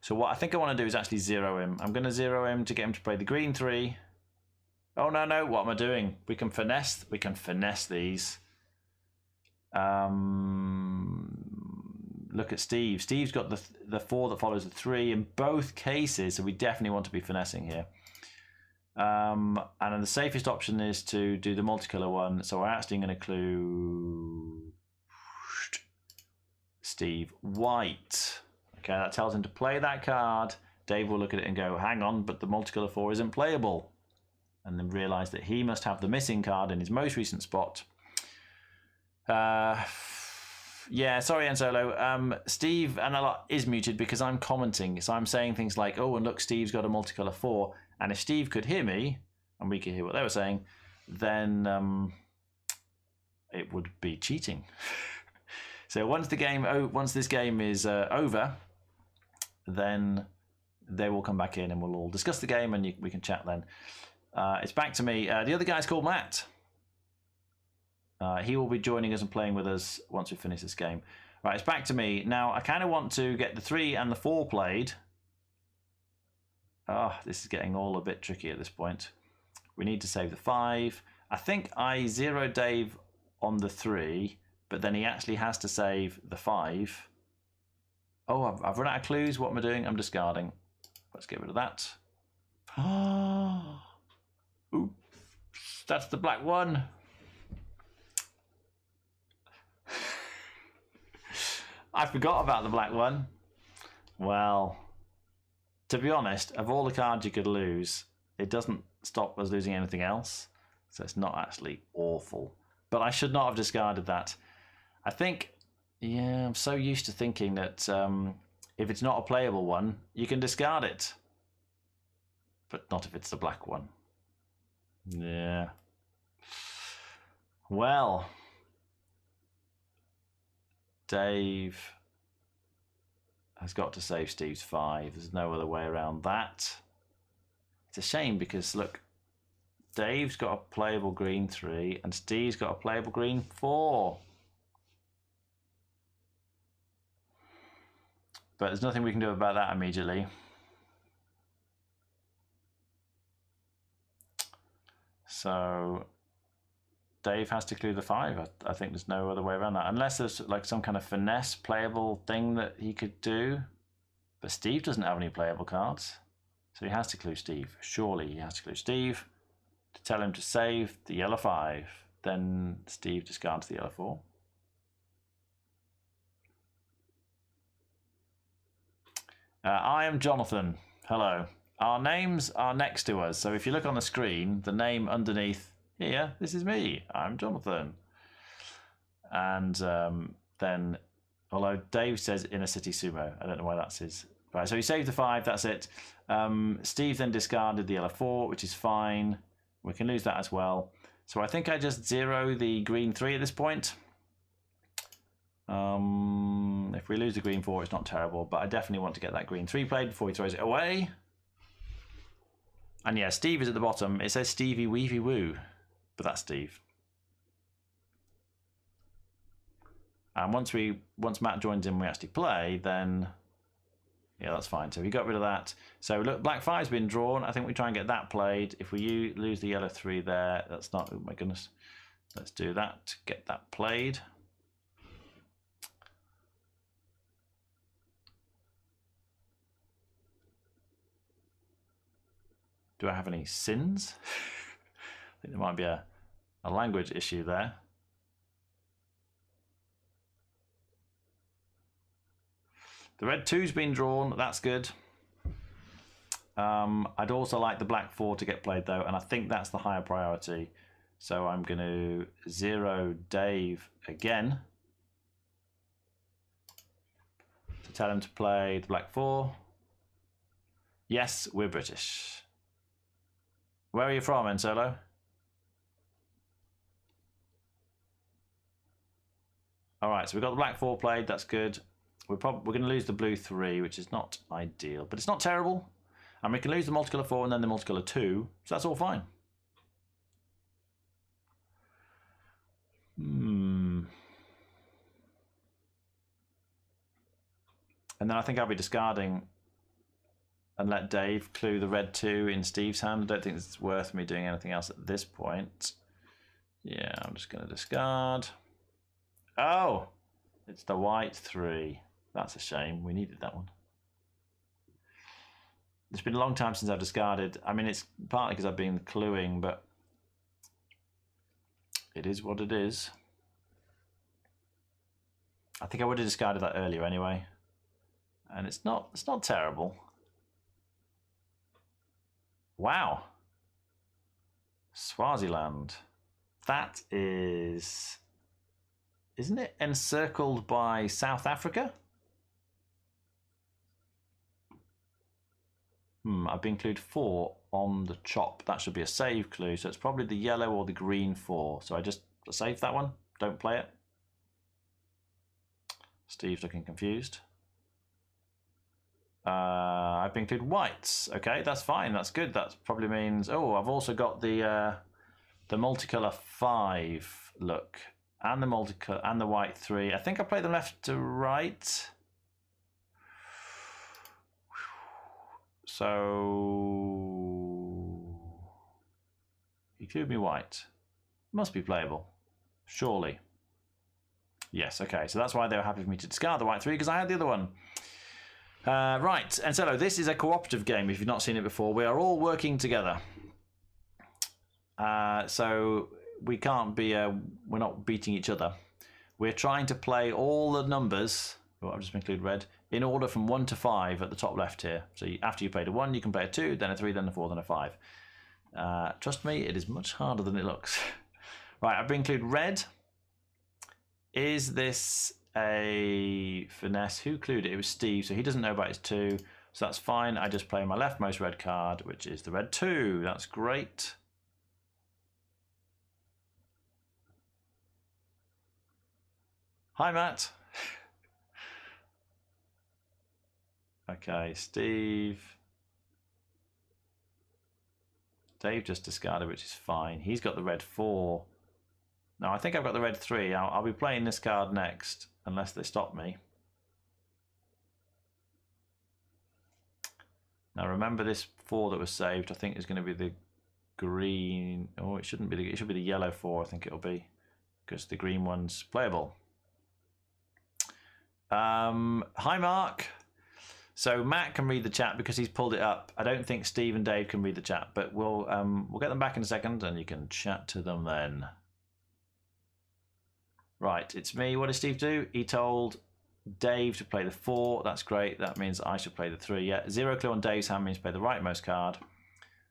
So what I think I want to do is actually zero him. I'm going to zero him to get him to play the green 3. Oh, no. What am I doing? We can finesse these. Look at Steve. Steve's got the 4 that follows the 3 in both cases, so we definitely want to be finessing here. And then the safest option is to do the multicolour one. So we're actually going to clue Steve white. Okay, that tells him to play that card. Dave will look at it and go, hang on, but the multicolour 4 isn't playable. And then realise that he must have the missing card in his most recent spot. Yeah, sorry, En Solo. Steve is muted because I'm commenting. So I'm saying things like, oh, and look, Steve's got a multicolour 4. And if Steve could hear me, and we could hear what they were saying, then it would be cheating. So once this game is over, then they will come back in and we'll all discuss the game and we can chat then. It's back to me. The other guy's called Matt. He will be joining us and playing with us once we finish this game. Right, it's back to me. Now, I kind of want to get the 3 and the 4 played. Oh, this is getting all a bit tricky at this point. We need to save the 5. I think I zeroed Dave on the 3, but then he actually has to save the 5. Oh, I've run out of clues. What am I doing? I'm discarding. Let's get rid of that. Oops, that's the black one. I forgot about the black one. Well, to be honest, of all the cards you could lose, it doesn't stop us losing anything else. So it's not actually awful. But I should not have discarded that. I think, yeah, I'm so used to thinking that if it's not a playable one, you can discard it. But not if it's the black one. Yeah. Well, Dave has got to save Steve's 5. There's no other way around that. It's a shame because, look, Dave's got a playable green 3 and Steve's got a playable green 4. But there's nothing we can do about that immediately. So Dave has to clue the 5. I think there's no other way around that. Unless there's like some kind of finesse playable thing that he could do. But Steve doesn't have any playable cards. So he has to clue Steve. Surely he has to clue Steve to tell him to save the yellow 5. Then Steve discards the yellow 4. I am Jonathan. Hello. Our names are next to us. So if you look on the screen, the name underneath here, this is me. I'm Jonathan. And then, although Dave says Inner City Sumo, I don't know why that's his. Right, so he saved the 5, that's it. Steve then discarded the yellow 4, which is fine. We can lose that as well. So I think I just zero the green 3 at this point. If we lose the green 4, it's not terrible, but I definitely want to get that green 3 played before he throws it away. And yeah, Steve is at the bottom. It says Stevie Weevy Woo, but that's Steve. And once Matt joins in, we actually play, then yeah, that's fine. So we got rid of that. So look, black 5's been drawn. I think we try and get that played. If we lose the yellow 3 there, that's not, oh my goodness. Let's do that, get that played. Do I have any sins? I think there might be a language issue there. The red 2's been drawn, that's good. I'd also like the black 4 to get played though, and I think that's the higher priority. So I'm going to zero Dave again to tell him to play the black 4. Yes, we're British. Where are you from, Ensolo? All right, so we've got the black 4 played. That's good. We're going to lose the blue 3, which is not ideal, but it's not terrible. And we can lose the multicolor 4 and then the multicolor 2, so that's all fine. And then I think I'll be discarding and let Dave clue the red 2 in Steve's hand. I don't think it's worth me doing anything else at this point. Yeah, I'm just going to discard. Oh, it's the white 3. That's a shame. We needed that one. It's been a long time since I've discarded. I mean, it's partly because I've been cluing, but it is what it is. I think I would have discarded that earlier anyway. And it's not terrible. Wow. Swaziland. That is... Isn't it encircled by South Africa? I've been clued 4 on the chop. That should be a save clue. So it's probably the yellow or the green 4. So I just save that one. Don't play it. Steve's looking confused. I've included whites. Okay, that's fine. That's good. That probably means. Oh, I've also got the multicolour 5 look and the multicolour and the white 3. I think I play them left to right. So include me white. Must be playable. Surely. Yes, okay. So that's why they were happy for me to discard the white 3 because I had the other one. Right, and so this is a cooperative game if you've not seen it before. We are all working together. So we can't be, we're not beating each other. We're trying to play all the numbers, I've just included red, in order from 1 to 5 at the top left here. So after you played a 1, you can play a 2, then a 3, then a 4, then a 5. Trust me, it is much harder than it looks. Right, I've included red. Is this a finesse? Who clued it? It was Steve, so he doesn't know about his 2. So that's fine. I just play my leftmost red card, which is the red 2. That's great. Hi, Matt. Okay, Steve. Dave just discarded, which is fine. He's got the red 4. No, I think I've got the red 3. I'll be playing this card next, unless they stop me. Now remember this 4 that was saved, I think is going to be the green. Oh, it shouldn't be. It should be the yellow 4, I think it'll be, because the green one's playable. Hi, Mark. So Matt can read the chat because he's pulled it up. I don't think Steve and Dave can read the chat, but we'll get them back in a second and you can chat to them then. Right, it's me. What did Steve do? He told Dave to play the 4. That's great. That means I should play the 3. Yeah, 0 clue on Dave's hand means play the rightmost card.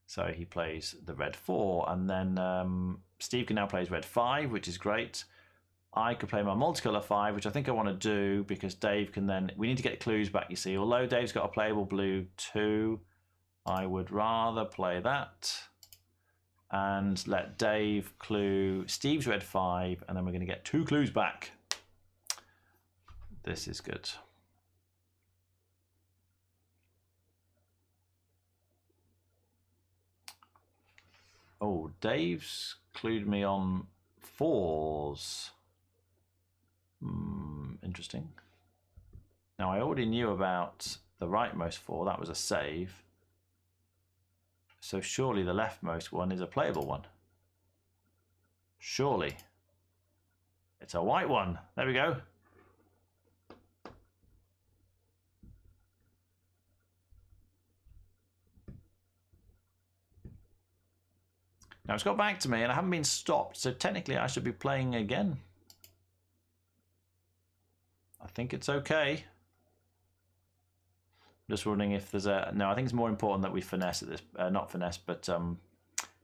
So he plays the red 4. And then Steve can now play his red 5, which is great. I could play my multicolour 5, which I think I want to do because Dave can then... We need to get clues back, you see. Although Dave's got a playable blue 2, I would rather play that and let Dave clue Steve's red 5, and then we're going to get 2 clues back. This is good. Oh, Dave's clued me on 4s. Interesting. Now I already knew about the rightmost 4. That was a save. So surely the leftmost one is a playable one. Surely. It's a white one. There we go. Now it's got back to me and I haven't been stopped, so technically I should be playing again. I think it's okay. Just wondering if there's a... No, I think it's more important that we finesse at this... not finesse, but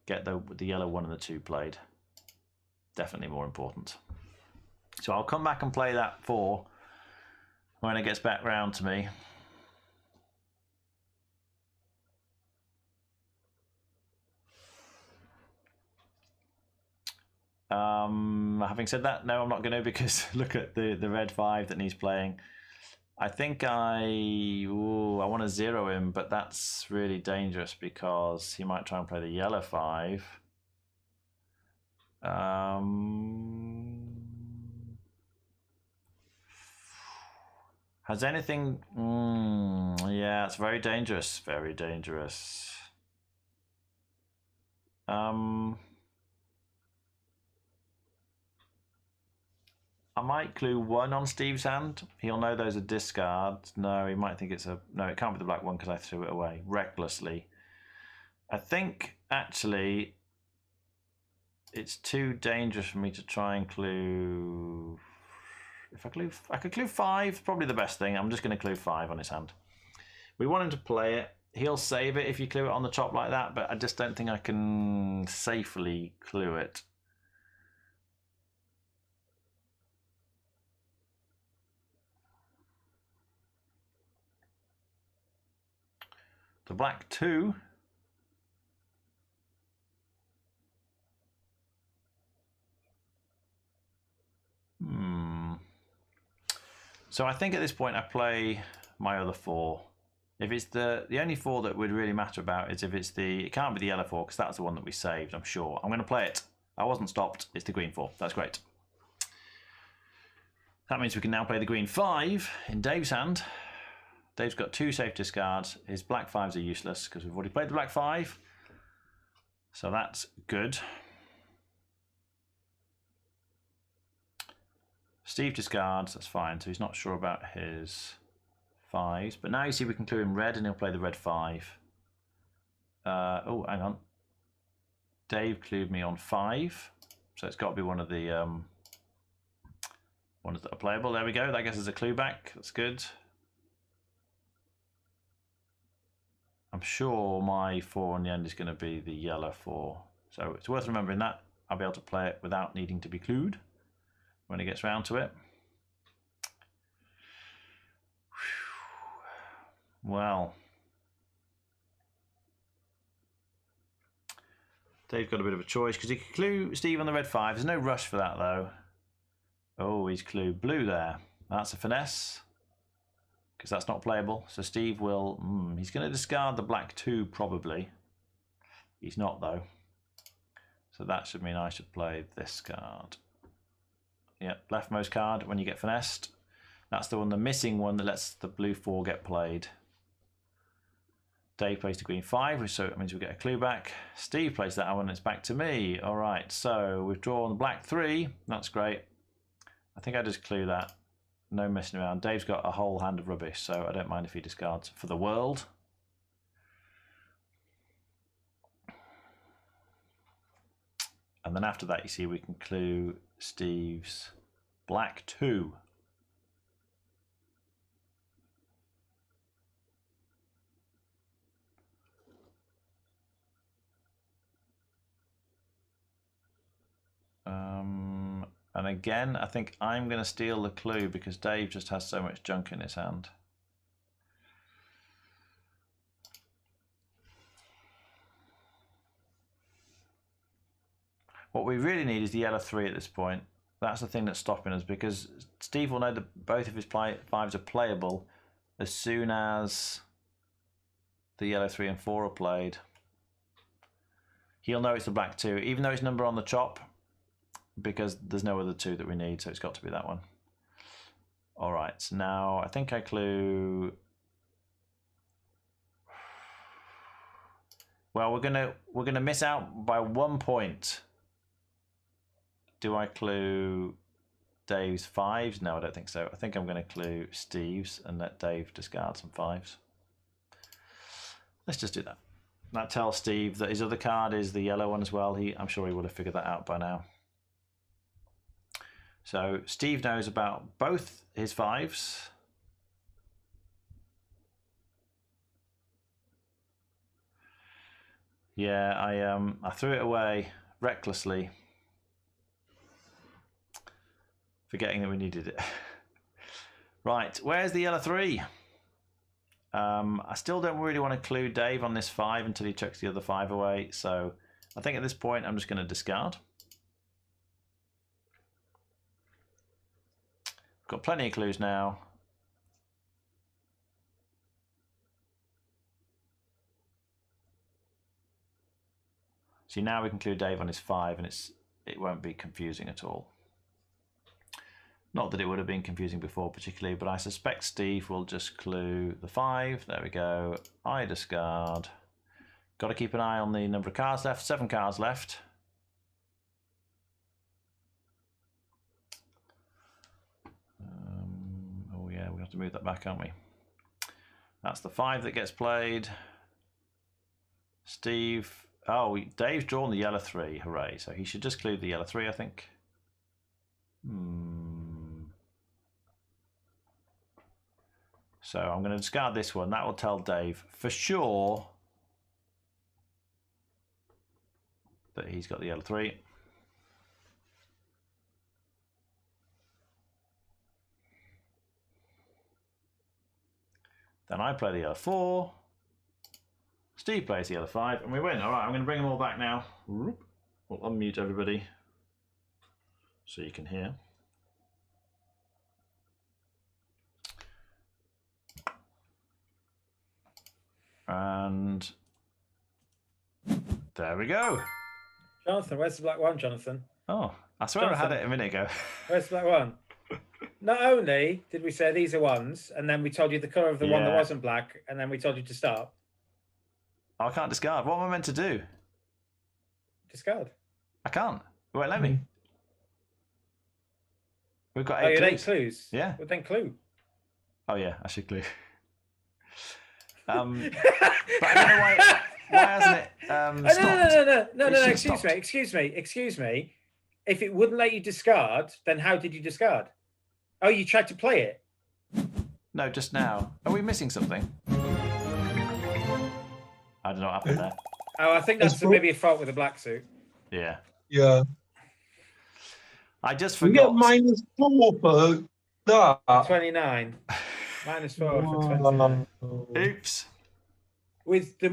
get the yellow 1 and the 2 played. Definitely more important. So I'll come back and play that 4 when it gets back round to me. Having said that, no, I'm not going to, because look at the red 5 that needs playing. I think I want to 0 him, but that's really dangerous because he might try and play the yellow 5. Has anything... yeah, it's very dangerous. Very dangerous. I might clue 1 on Steve's hand. He'll know those are discards. No, he might think it's a... No, it can't be the black one because I threw it away recklessly. I think, actually, it's too dangerous for me to try and clue... If I could clue 5, probably the best thing. I'm just going to clue 5 on his hand. We want him to play it. He'll save it if you clue it on the top like that, but I just don't think I can safely clue it. The black 2. So I think at this point I play my other 4. If it's the only 4 that would really matter about is if it's it can't be the yellow 4 because that's the one that we saved, I'm sure. I'm going to play it. I wasn't stopped. It's the green 4. That's great. That means we can now play the green 5 in Dave's hand. Dave's got 2 safe discards. His black 5s are useless because we've already played the black 5. So that's good. Steve discards, that's fine. So he's not sure about his 5s. But now you see we can clue him red and he'll play the red 5. Oh, hang on. Dave clued me on 5. So it's got to be one of the ones that are playable. There we go. That gets us a clue back. That's good. I'm sure my 4 on the end is going to be the yellow 4. So it's worth remembering that. I'll be able to play it without needing to be clued when it gets round to it. Well, Dave's got a bit of a choice because he could clue Steve on the red 5. There's no rush for that though. Oh, he's clued blue there. That's a finesse because that's not playable. So Steve will, he's going to discard the black 2 probably. He's not though. So that should mean I should play this card. Yep, leftmost card when you get finessed. That's the one, the missing one that lets the blue 4 get played. Dave plays the green 5, so it means we get a clue back. Steve plays that one and it's back to me. All right, so we've drawn the black 3. That's great. I think I just clue that. No messing around. Dave's got a whole hand of rubbish, so I don't mind if he discards for the world. And then after that, you see we can clue Steve's black 2. And again, I think I'm going to steal the clue because Dave just has so much junk in his hand. What we really need is the yellow 3 at this point. That's the thing that's stopping us because Steve will know that both of his 5s are playable as soon as the yellow 3 and 4 are played. He'll know it's the black 2, even though it's number on the chop, because there's no other 2 that we need, so it's got to be that one. All right, so now I think I clue. Well, we're gonna miss out by 1 point. Do I clue Dave's 5s? No, I don't think so. I think I'm going to clue Steve's and let Dave discard some 5s. Let's just do that. That tells Steve that his other card is the yellow one as well. I'm sure he would have figured that out by now. So Steve knows about both his 5s. Yeah, I threw it away recklessly, forgetting that we needed it. Right, where's the yellow 3? I still don't really want to clue Dave on this 5 until he chucks the other 5 away. So I think at this point I'm just going to discard. Got plenty of clues now. See, now we can clue Dave on his 5 and it won't be confusing at all. Not that it would have been confusing before particularly, but I suspect Steve will just clue the 5. There we go. I discard. Got to keep an eye on the number of cards left. 7 cards left. Oh yeah, we have to move that back, aren't we? That's the 5 that gets played. Steve. Oh, Dave's drawn the yellow 3. Hooray! So he should just clue the yellow 3, I think. So I'm going to discard this one. That will tell Dave for sure that he's got the yellow 3. Then I play the yellow 4. Steve plays the yellow 5, and we win. All right, I'm going to bring them all back now. We'll unmute everybody so you can hear. And there we go. Jonathan, where's the black one, Jonathan? Oh, I swear I had it a minute ago. Where's the black one? Not only did we say these are ones, and then we told you the colour of the one that wasn't black, and then we told you to stop. I can't discard. What am I meant to do? Discard. I can't. It won't let me. We've got 8 clues. 8 clues. Yeah. Well, then clue. Oh yeah, I should clue. But I don't know why hasn't it stopped? No. Excuse me. If it wouldn't let you discard, then how did you discard? Oh, you tried to play it? No, just now. Are we missing something? I don't know what happened there. Oh, I think that's maybe a fault with the black suit. Yeah. Yeah. I just We forgot. get -4 for that. 29. -4 for 29. Oops. With the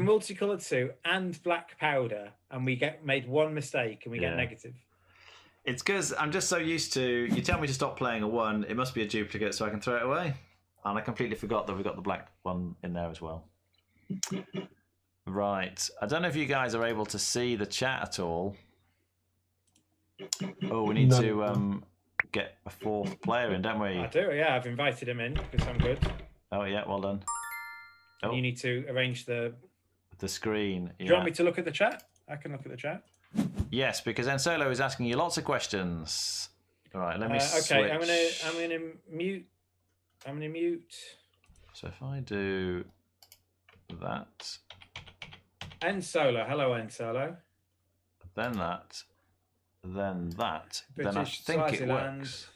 multicolored suit and black powder, and we made one mistake and we get negative. It's because I'm just so used to, you tell me to stop playing a 1, it must be a duplicate so I can throw it away. And I completely forgot that we got the black one in there as well. Right. I don't know if you guys are able to see the chat at all. Oh, we need to get a 4th player in, don't we? I do, yeah. I've invited him in because I'm good. Oh, yeah, well done. And you need to arrange the screen. Do you want me to look at the chat? I can look at the chat. Yes, because Ensolo is asking you lots of questions. All right, let me switch. Okay, I'm gonna mute. So if I do that, Ensolo, hello Ensolo. then that, then that, British, then I think Swaziland. it works.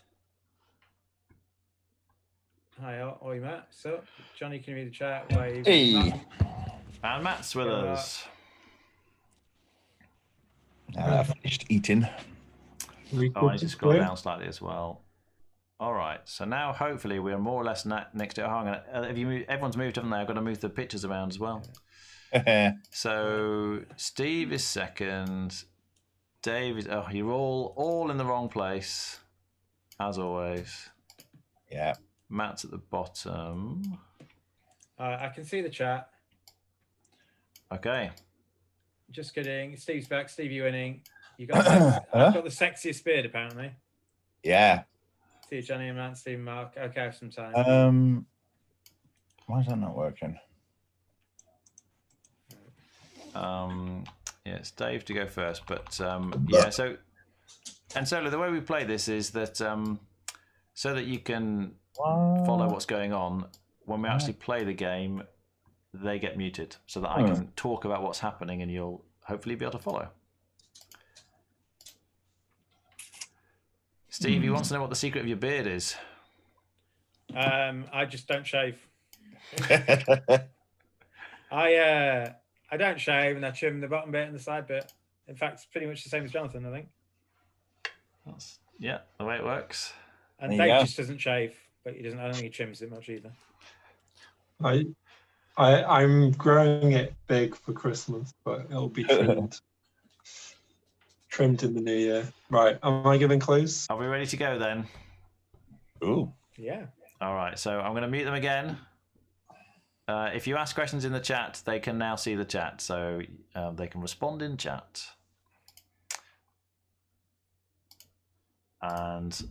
Hi, oi Matt. So Johnny, can you read the chat? Wave. Hey. And Matt's with us. I finished eating. Oh, I need to scroll down slightly as well. All right, so now hopefully we're more or less next to it. Hang on, everyone's moved, haven't they? I've got to move the pictures around as well. So Steve is second. Dave is. Oh, you're all in the wrong place, as always. Yeah. Matt's at the bottom. I can see the chat. Okay. Just kidding. Steve's back. Steve, you winning. You got. I've got the sexiest beard apparently. Yeah. See you, Johnny and Matt, Steve, and Mark. Okay, I have some time. Why is that not working? Yeah, it's Dave to go first, but yeah. So, and so the way we play this is that so that you can follow what's going on. When we actually play the game, they get muted, so that I can talk about what's happening, and you'll hopefully be able to follow. Steve, he wants to know what the secret of your beard is. I just don't shave. I don't shave, and I trim the bottom bit and the side bit. In fact, it's pretty much the same as Jonathan, I think. That's the way it works. And Dave just doesn't shave, but he doesn't. I don't think he trims it much either. I'm growing it big for Christmas, but it'll be trimmed in the new year. Right, am I giving clues? Are we ready to go then? Ooh. Yeah. All right, so I'm going to mute them again. If you ask questions in the chat, they can now see the chat, so they can respond in chat. And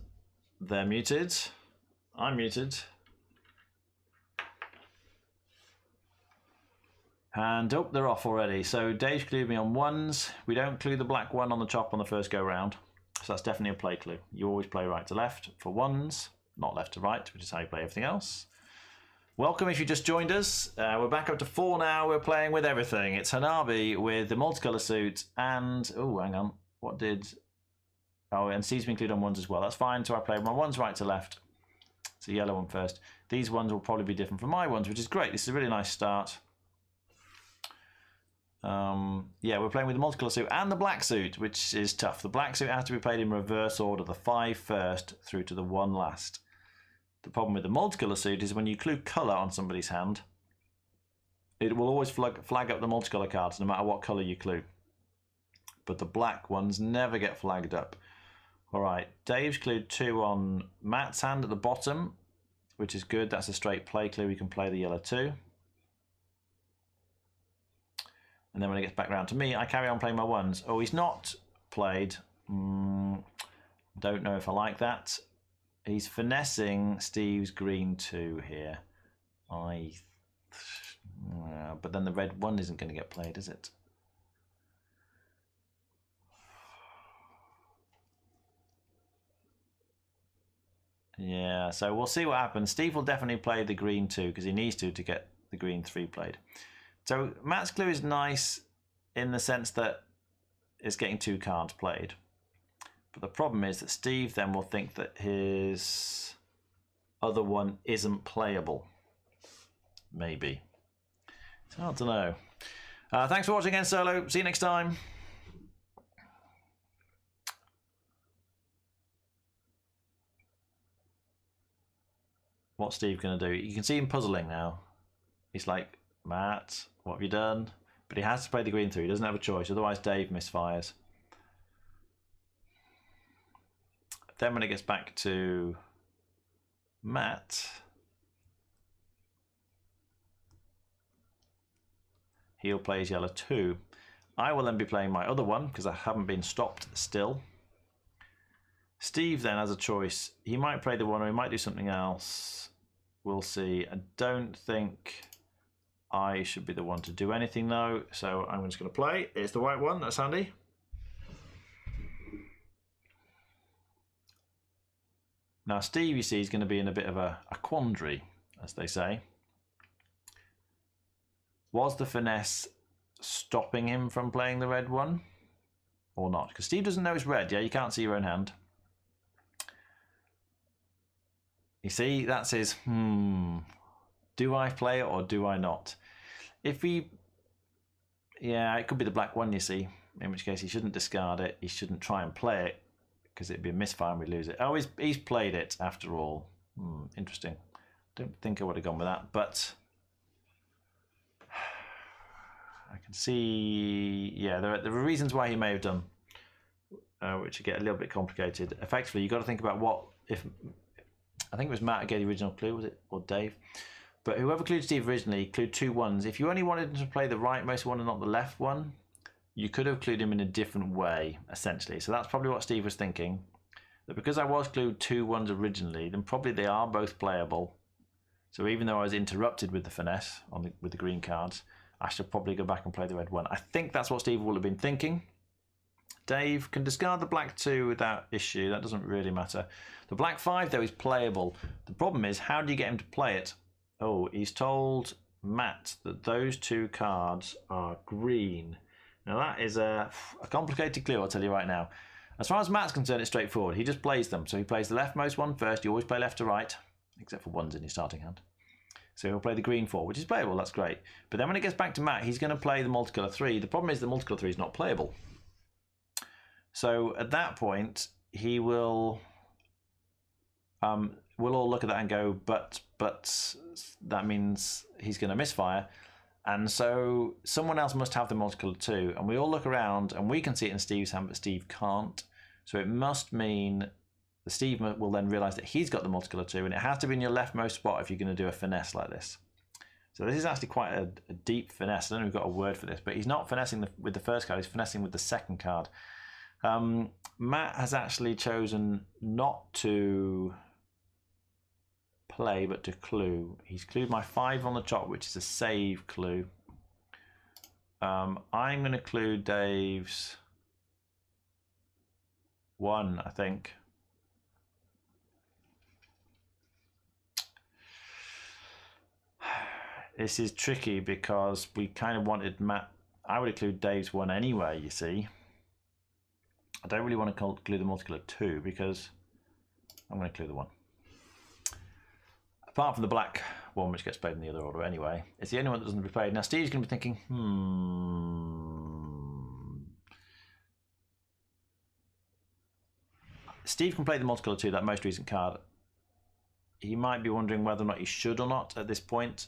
they're muted. I'm muted. And they're off already. So Dave clued me on 1s. We don't clue the black one on the top on the first go round. So that's definitely a play clue. You always play right to left for 1s, not left to right, which is how you play everything else. Welcome if you just joined us. We're back up to 4 now. We're playing with everything. It's Hanabi with the multicolour suit and... Oh, hang on. What did... Oh, and Steve's been clued on 1s as well. That's fine. So I play my 1s right to left. It's a yellow one first. These ones will probably be different from my ones, which is great. This is a really nice start. Yeah, we're playing with the multicolour suit and the black suit, which is tough. The black suit has to be played in reverse order, the 5 first through to the 1 last. The problem with the multicolour suit is when you clue colour on somebody's hand, it will always flag up the multicolour cards no matter what colour you clue. But the black ones never get flagged up. All right, Dave's clued 2 on Matt's hand at the bottom, which is good. That's a straight play clue. We can play the yellow 2. And then when it gets back round to me, I carry on playing my ones. Oh, he's not played. Don't know if I like that. He's finessing Steve's green 2 here. But then the red 1 isn't going to get played, is it? Yeah, so we'll see what happens. Steve will definitely play the green 2 because he needs to get the green 3 played. So Matt's clue is nice in the sense that it's getting 2 cards played. But the problem is that Steve then will think that his other one isn't playable. Maybe. It's hard to know. Thanks for watching again, Solo. See you next time. What's Steve going to do? You can see him puzzling now. He's like, Matt, what have you done? But he has to play the green 3. He doesn't have a choice. Otherwise, Dave misfires. Then when it gets back to Matt, he'll play his yellow 2. I will then be playing my other one because I haven't been stopped still. Steve then has a choice. He might play the 1 or he might do something else. We'll see. I don't think I should be the one to do anything though, so I'm just going to play. It's the white 1. That's handy. Now Steve, you see, is going to be in a bit of a quandary, as they say. Was the finesse stopping him from playing the red 1 or not? Because Steve doesn't know it's red, yeah? You can't see your own hand. You see, that's his, do I play it or do I not? If he, yeah, it could be the black 1, you see, in which case he shouldn't discard it. He shouldn't try and play it because it'd be a misfire and we'd lose it. Oh, he's played it after all. Interesting. Don't think I would have gone with that, but I can see, yeah, there are reasons why he may have done, which get a little bit complicated. Effectively, you've got to think about what, if, I think it was Matt who gave the original clue, was it? Or Dave? But whoever clued Steve originally clued 2 1s. If you only wanted him to play the rightmost one and not the left one, you could have clued him in a different way, essentially. So that's probably what Steve was thinking. That because I was clued 2 1s originally, then probably they are both playable. So even though I was interrupted with the finesse with the green cards, I should probably go back and play the red 1. I think that's what Steve will have been thinking. Dave can discard the black 2 without issue. That doesn't really matter. The black 5, though, is playable. The problem is, how do you get him to play it? Oh, he's told Matt that those 2 cards are green. Now, that is a complicated clue, I'll tell you right now. As far as Matt's concerned, it's straightforward. He just plays them. So he plays the leftmost one first. You always play left to right, except for 1s in your starting hand. So he'll play the green 4, which is playable. That's great. But then when it gets back to Matt, he's going to play the multicolour 3. The problem is the multicolour 3 is not playable. So at that point, he will, we'll all look at that and go, but that means he's going to misfire. And so someone else must have the multicolour 2. And we all look around and we can see it in Steve's hand, but Steve can't. So it must mean that Steve will then realise that he's got the multicolour 2. And it has to be in your leftmost spot if you're going to do a finesse like this. So this is actually quite a deep finesse. I don't know if we've got a word for this, but he's not finessing with the first card. He's finessing with the second card. Matt has actually chosen not to play, but to clue. He's clued my 5 on the top, which is a save clue. I'm going to clue Dave's 1, I think. This is tricky because we kind of wanted Matt. I would include Dave's 1 anyway, you see. I don't really want to clue the multicolour 2 because I'm going to clue the 1. Apart from the black one, which gets played in the other order anyway. It's the only one that doesn't be played. Now Steve's going to be thinking, Steve can play the multicolour 2, that most recent card. He might be wondering whether or not he should or not at this point.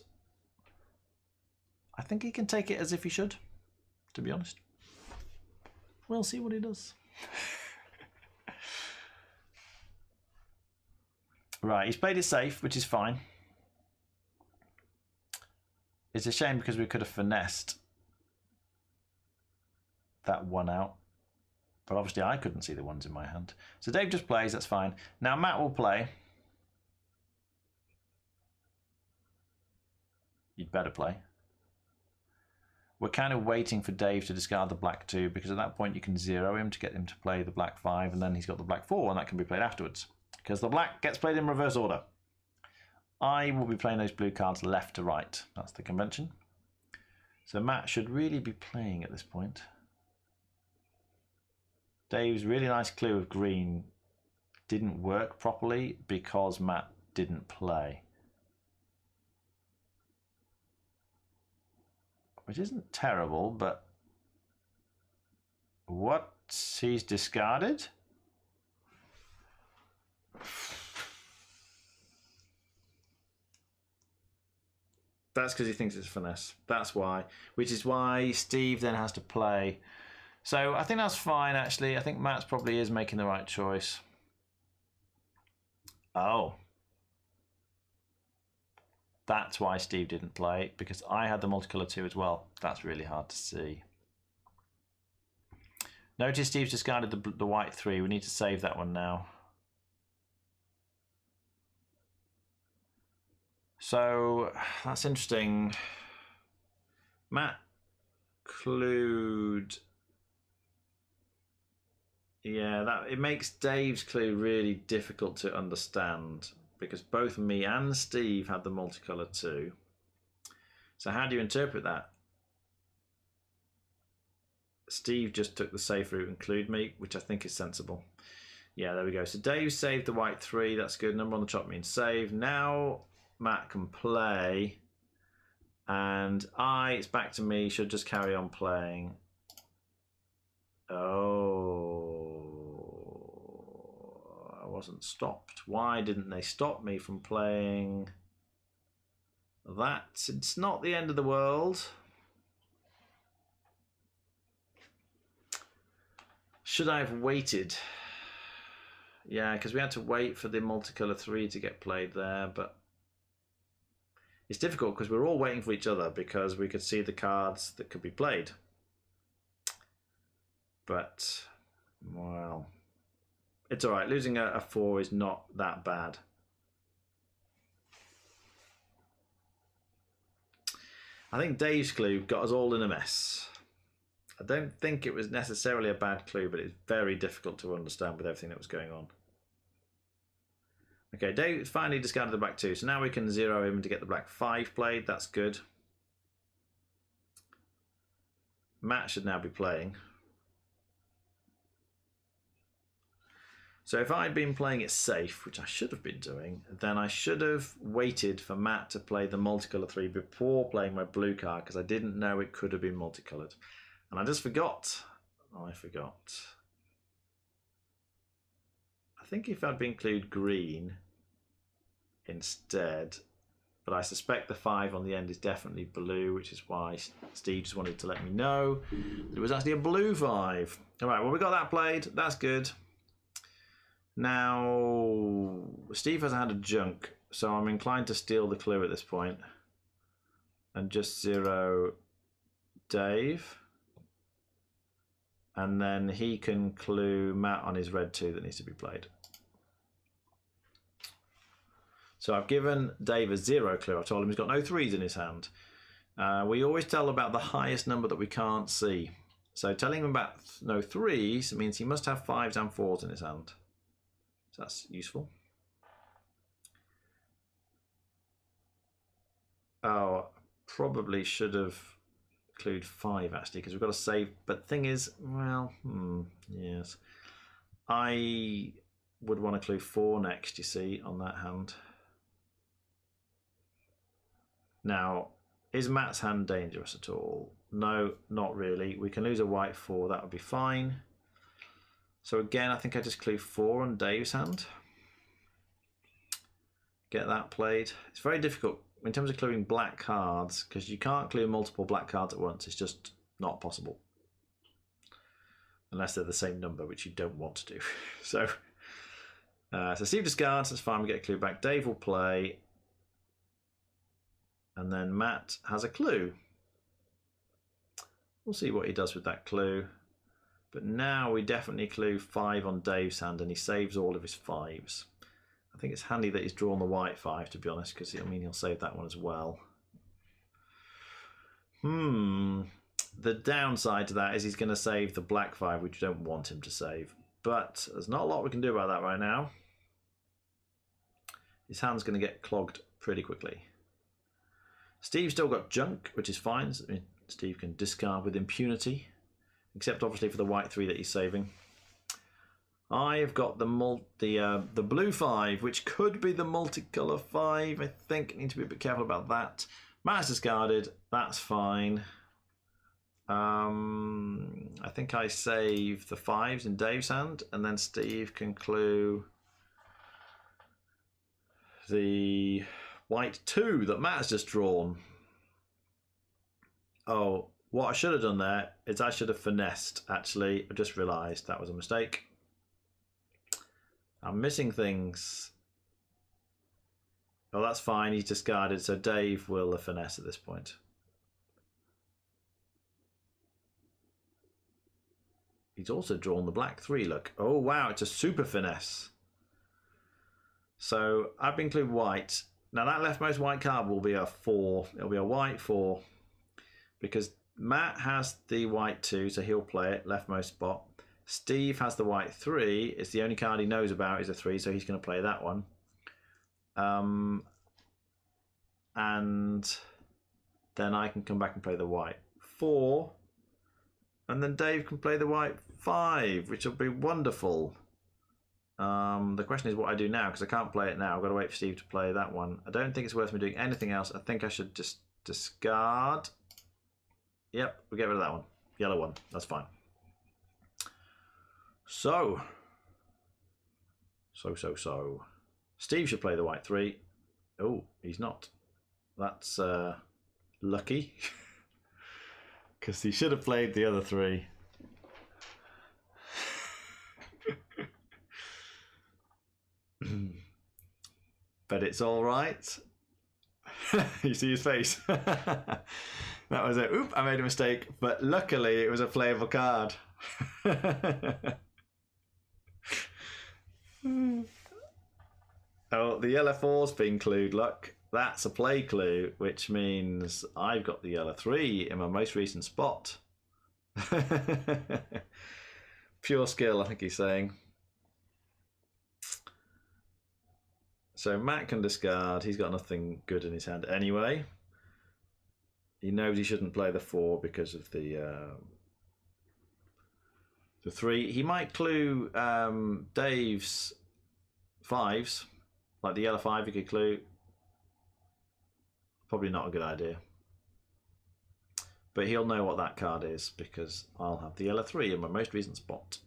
I think he can take it as if he should, to be honest. We'll see what he does. Right, he's played it safe, which is fine. It's a shame because we could have finessed that one out. But obviously I couldn't see the ones in my hand. So Dave just plays, that's fine. Now Matt will play. You'd better play. We're kind of waiting for Dave to discard the black 2 because at that point you can zero him to get him to play the black 5 and then he's got the black 4 and that can be played afterwards. Because the black gets played in reverse order. I will be playing those blue cards left to right. That's the convention. So Matt should really be playing at this point. Dave's really nice clue of green didn't work properly because Matt didn't play. Which isn't terrible, but what he's discarded? That's because he thinks it's finesse. That's why. Which is why Steve then has to play. So I think that's fine, actually. I think Matt's probably is making the right choice. Oh. That's why Steve didn't play, because I had the multicolour 2 as well. That's really hard to see. Notice Steve's discarded the white 3. We need to save that one now. So that's interesting. Matt clued. Yeah, it makes Dave's clue really difficult to understand because both me and Steve had the multicolour 2. So how do you interpret that? Steve just took the safe route and clued me, which I think is sensible. Yeah, there we go. So Dave saved the white 3. That's good. Number on the chop means save. Now Matt can play. And it's back to me. Should just carry on playing. Oh, I wasn't stopped. Why didn't they stop me from playing that? It's not the end of the world. Should I have waited? Yeah, because we had to wait for the multicolour 3 to get played there, but it's difficult because we're all waiting for each other because we could see the cards that could be played. But, well, it's all right. Losing a 4 is not that bad. I think Dave's clue got us all in a mess. I don't think it was necessarily a bad clue, but it's very difficult to understand with everything that was going on. Okay, Dave finally discarded the black 2, so now we can zero him to get the black 5 played. That's good. Matt should now be playing. So if I'd been playing it safe, which I should have been doing, then I should have waited for Matt to play the multicolour 3 before playing my blue card because I didn't know it could have been multicoloured. And I just forgot. I forgot. I think if I'd been include green instead, but I suspect the 5 on the end is definitely blue, which is why Steve just wanted to let me know it was actually a blue 5. All right, well, we got that played. That's good. Now, Steve hasn't had a junk, so I'm inclined to steal the clue at this point and just zero Dave. And then he can clue Matt on his red 2 that needs to be played. So I've given Dave a 0 clue. I told him he's got no 3s in his hand. We always tell about the highest number that we can't see. So telling him about no 3s means he must have 5s and 4s in his hand. So that's useful. Oh, probably should have clued 5 actually, because we've got to save. But the thing is, well, yes. I would want to clue 4 next, you see, on that hand. Now, is Matt's hand dangerous at all? No, not really. We can lose a white 4, that would be fine. So again, I think I just clue 4 on Dave's hand. Get that played. It's very difficult in terms of cluing black cards because you can't clue multiple black cards at once. It's just not possible. Unless they're the same number, which you don't want to do. So Steve discards, that's fine, we get a clue back. Dave will play. And then Matt has a clue. We'll see what he does with that clue. But now we definitely clue 5 on Dave's hand, and he saves all of his 5s. I think it's handy that he's drawn the white 5, to be honest, because he'll save that one as well. The downside to that is he's going to save the black 5, which you don't want him to save. But there's not a lot we can do about that right now. His hand's going to get clogged pretty quickly. Steve's still got junk, which is fine. Steve can discard with impunity, except obviously for the white 3 that he's saving. I've got the blue 5, which could be the multicolour 5. I think I need to be a bit careful about that. Matt's discarded. That's fine. I think I save the 5s in Dave's hand, and then Steve can clue the white 2 that Matt has just drawn. Oh, what I should have done there is I should have finessed, actually. I just realised that was a mistake. I'm missing things. Oh, that's fine. He's discarded, so Dave will finesse at this point. He's also drawn the black 3, look. Oh, wow, it's a super finesse. So I've been clued white. Now that leftmost white card will be a 4. It'll be a white 4. Because Matt has the white 2, so he'll play it, leftmost spot. Steve has the white 3. It's the only card he knows about is a 3, so he's going to play that one. And then I can come back and play the white 4. And then Dave can play the white 5, which will be wonderful. The question is what I do now, because I can't play it now. I've got to wait for Steve to play that one. I don't think it's worth me doing anything else. I think I should just discard. Yep, we'll get rid of that one. Yellow one. That's fine. So. Steve should play the white 3. Oh, he's not. That's lucky. Because he should have played the other 3. But it's all right. You see his face. That was it. Oop, I made a mistake. But luckily, it was a playable card. Oh, the yellow 4's been clued. Look, that's a play clue, which means I've got the yellow 3 in my most recent spot. Pure skill, I think he's saying. So Matt can discard. He's got nothing good in his hand anyway. He knows he shouldn't play the 4 because of the 3. He might clue Dave's 5s, like the yellow 5 he could clue. Probably not a good idea. But he'll know what that card is because I'll have the yellow 3 in my most recent spot.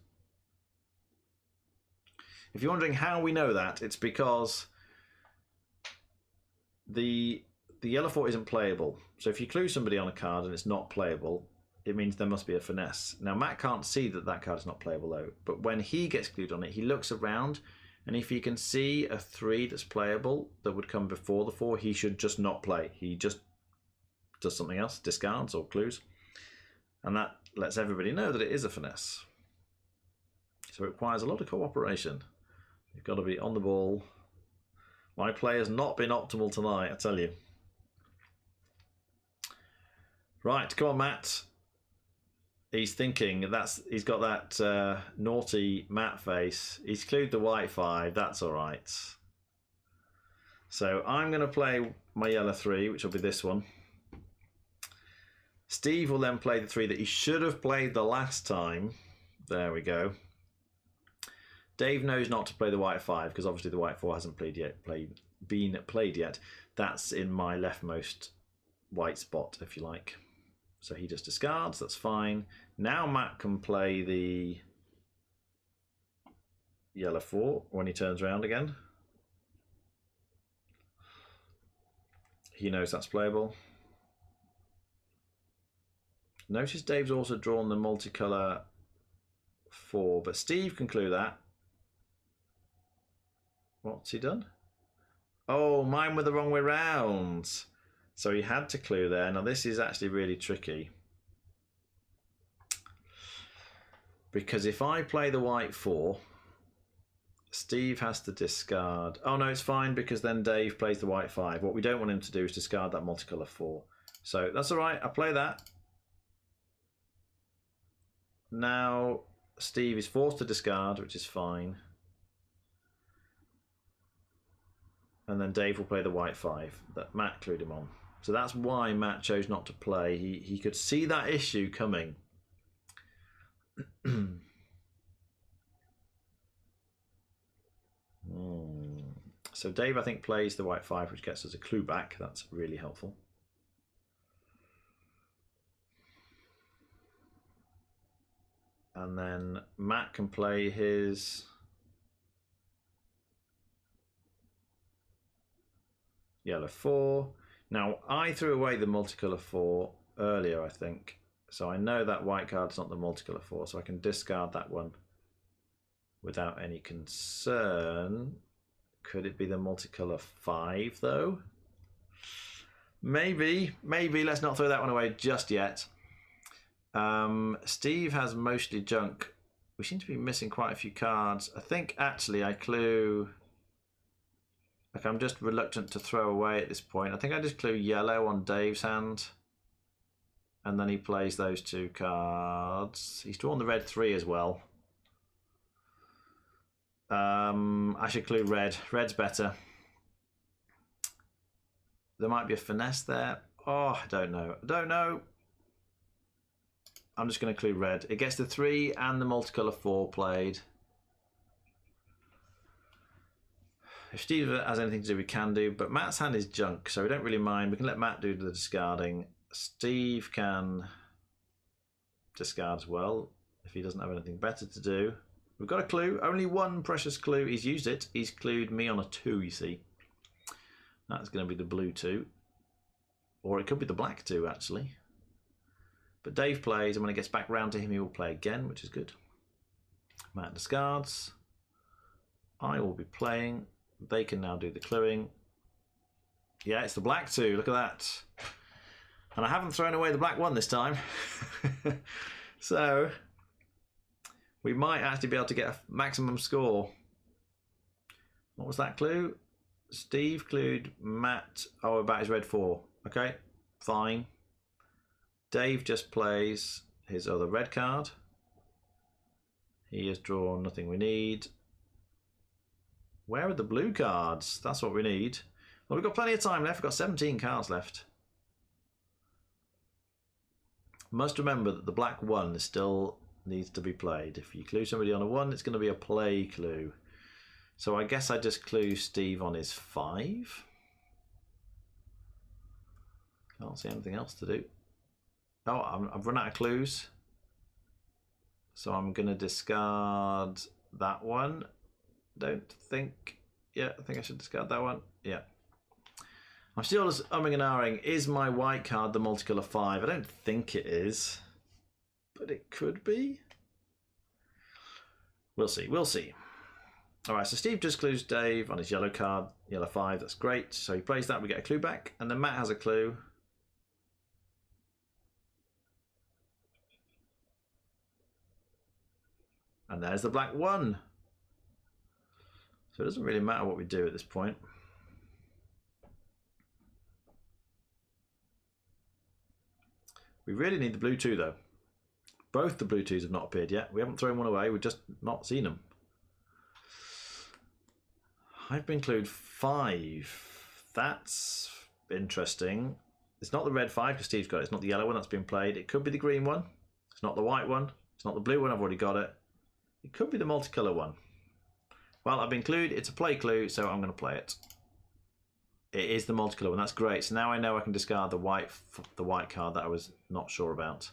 If you're wondering how we know that, it's because the yellow 4 isn't playable. So if you clue somebody on a card and it's not playable, it means there must be a finesse. Now Matt can't see that that card is not playable though, but when he gets clued on it, he looks around, and if he can see a 3 that's playable that would come before the 4, he should just not play. He just does something else, discards or clues, and that lets everybody know that it is a finesse. So it requires a lot of cooperation. You've got to be on the ball. My play has not been optimal tonight, I tell you. Right, come on, Matt. He's thinking he's got that naughty Matt face. He's clued the white 5. That's all right. So I'm going to play my yellow 3, which will be this one. Steve will then play the 3 that he should have played the last time. There we go. Dave knows not to play the white 5 because obviously the white 4 hasn't been played yet. That's in my leftmost white spot, if you like. So he just discards, that's fine. Now Matt can play the yellow 4 when he turns around again. He knows that's playable. Notice Dave's also drawn the multicolour 4, but Steve can clue that. What's he done? Oh, mine were the wrong way round. So he had to clue there. Now this is actually really tricky. Because if I play the white 4, Steve has to discard. Oh no, it's fine because then Dave plays the white 5. What we don't want him to do is discard that multicolour 4. So that's all right. I play that. Now Steve is forced to discard, which is fine. And then Dave will play the white 5 that Matt clued him on. So that's why Matt chose not to play. He could see that issue coming. So Dave, I think, plays the white 5, which gets us a clue back. That's really helpful. And then Matt can play his yellow 4. Now, I threw away the multicolour 4 earlier, I think. So I know that white card's not the multicolour 4, so I can discard that one without any concern. Could it be the multicolour 5, though? Maybe. Let's not throw that one away just yet. Steve has mostly junk. We seem to be missing quite a few cards. I think, actually, I clue... Like, I'm just reluctant to throw away at this point. I think I just clue yellow on Dave's hand. And then he plays those 2 cards. He's drawn the red 3 as well. I should clue red. Red's better. There might be a finesse there. Oh, I don't know. I'm just going to clue red. It gets the 3 and the multicolour 4 played. If Steve has anything to do, we can do. But Matt's hand is junk, so we don't really mind. We can let Matt do the discarding. Steve can discard as well if he doesn't have anything better to do. We've got a clue. Only one precious clue. He's used it. He's clued me on a 2, you see. That's going to be the blue 2. Or it could be the black 2, actually. But Dave plays, and when it gets back round to him, he will play again, which is good. Matt discards. I will be playing. They can now do the cluing. Yeah, it's the black 2. Look at that. And I haven't thrown away the black 1 this time. So... we might actually be able to get a maximum score. What was that clue? Steve clued Matt. Oh, about his red 4. Okay, fine. Dave just plays his other red card. He has drawn nothing we need. Where are the blue cards? That's what we need. Well, we've got plenty of time left. We've got 17 cards left. Must remember that the black 1 is still... needs to be played. If you clue somebody on a 1, it's going to be a play clue. So I guess I just clue Steve on his 5. Can't see anything else to do. Oh, I've run out of clues. So I'm going to discard that one. Don't think... yeah, I think I should discard that one. Yeah. I'm still just umming and ahhing. Is my white card the multicolour 5? I don't think it is. But it could be. We'll see. We'll see. All right, so Steve just clues Dave on his yellow card, yellow 5. That's great. So he plays that. We get a clue back. And then Matt has a clue. And there's the black 1. So it doesn't really matter what we do at this point. We really need the blue 2, though. Both the blue 2s have not appeared yet. We haven't thrown one away. We've just not seen them. I've been clued 5. That's interesting. It's not the red 5 because Steve's got it. It's not the yellow one that's been played. It could be the green one. It's not the white one. It's not the blue one. I've already got it. It could be the multicolour one. Well, I've been clued. It's a play clue, so I'm going to play it. It is the multicolour one. That's great. So now I know I can discard the white card that I was not sure about.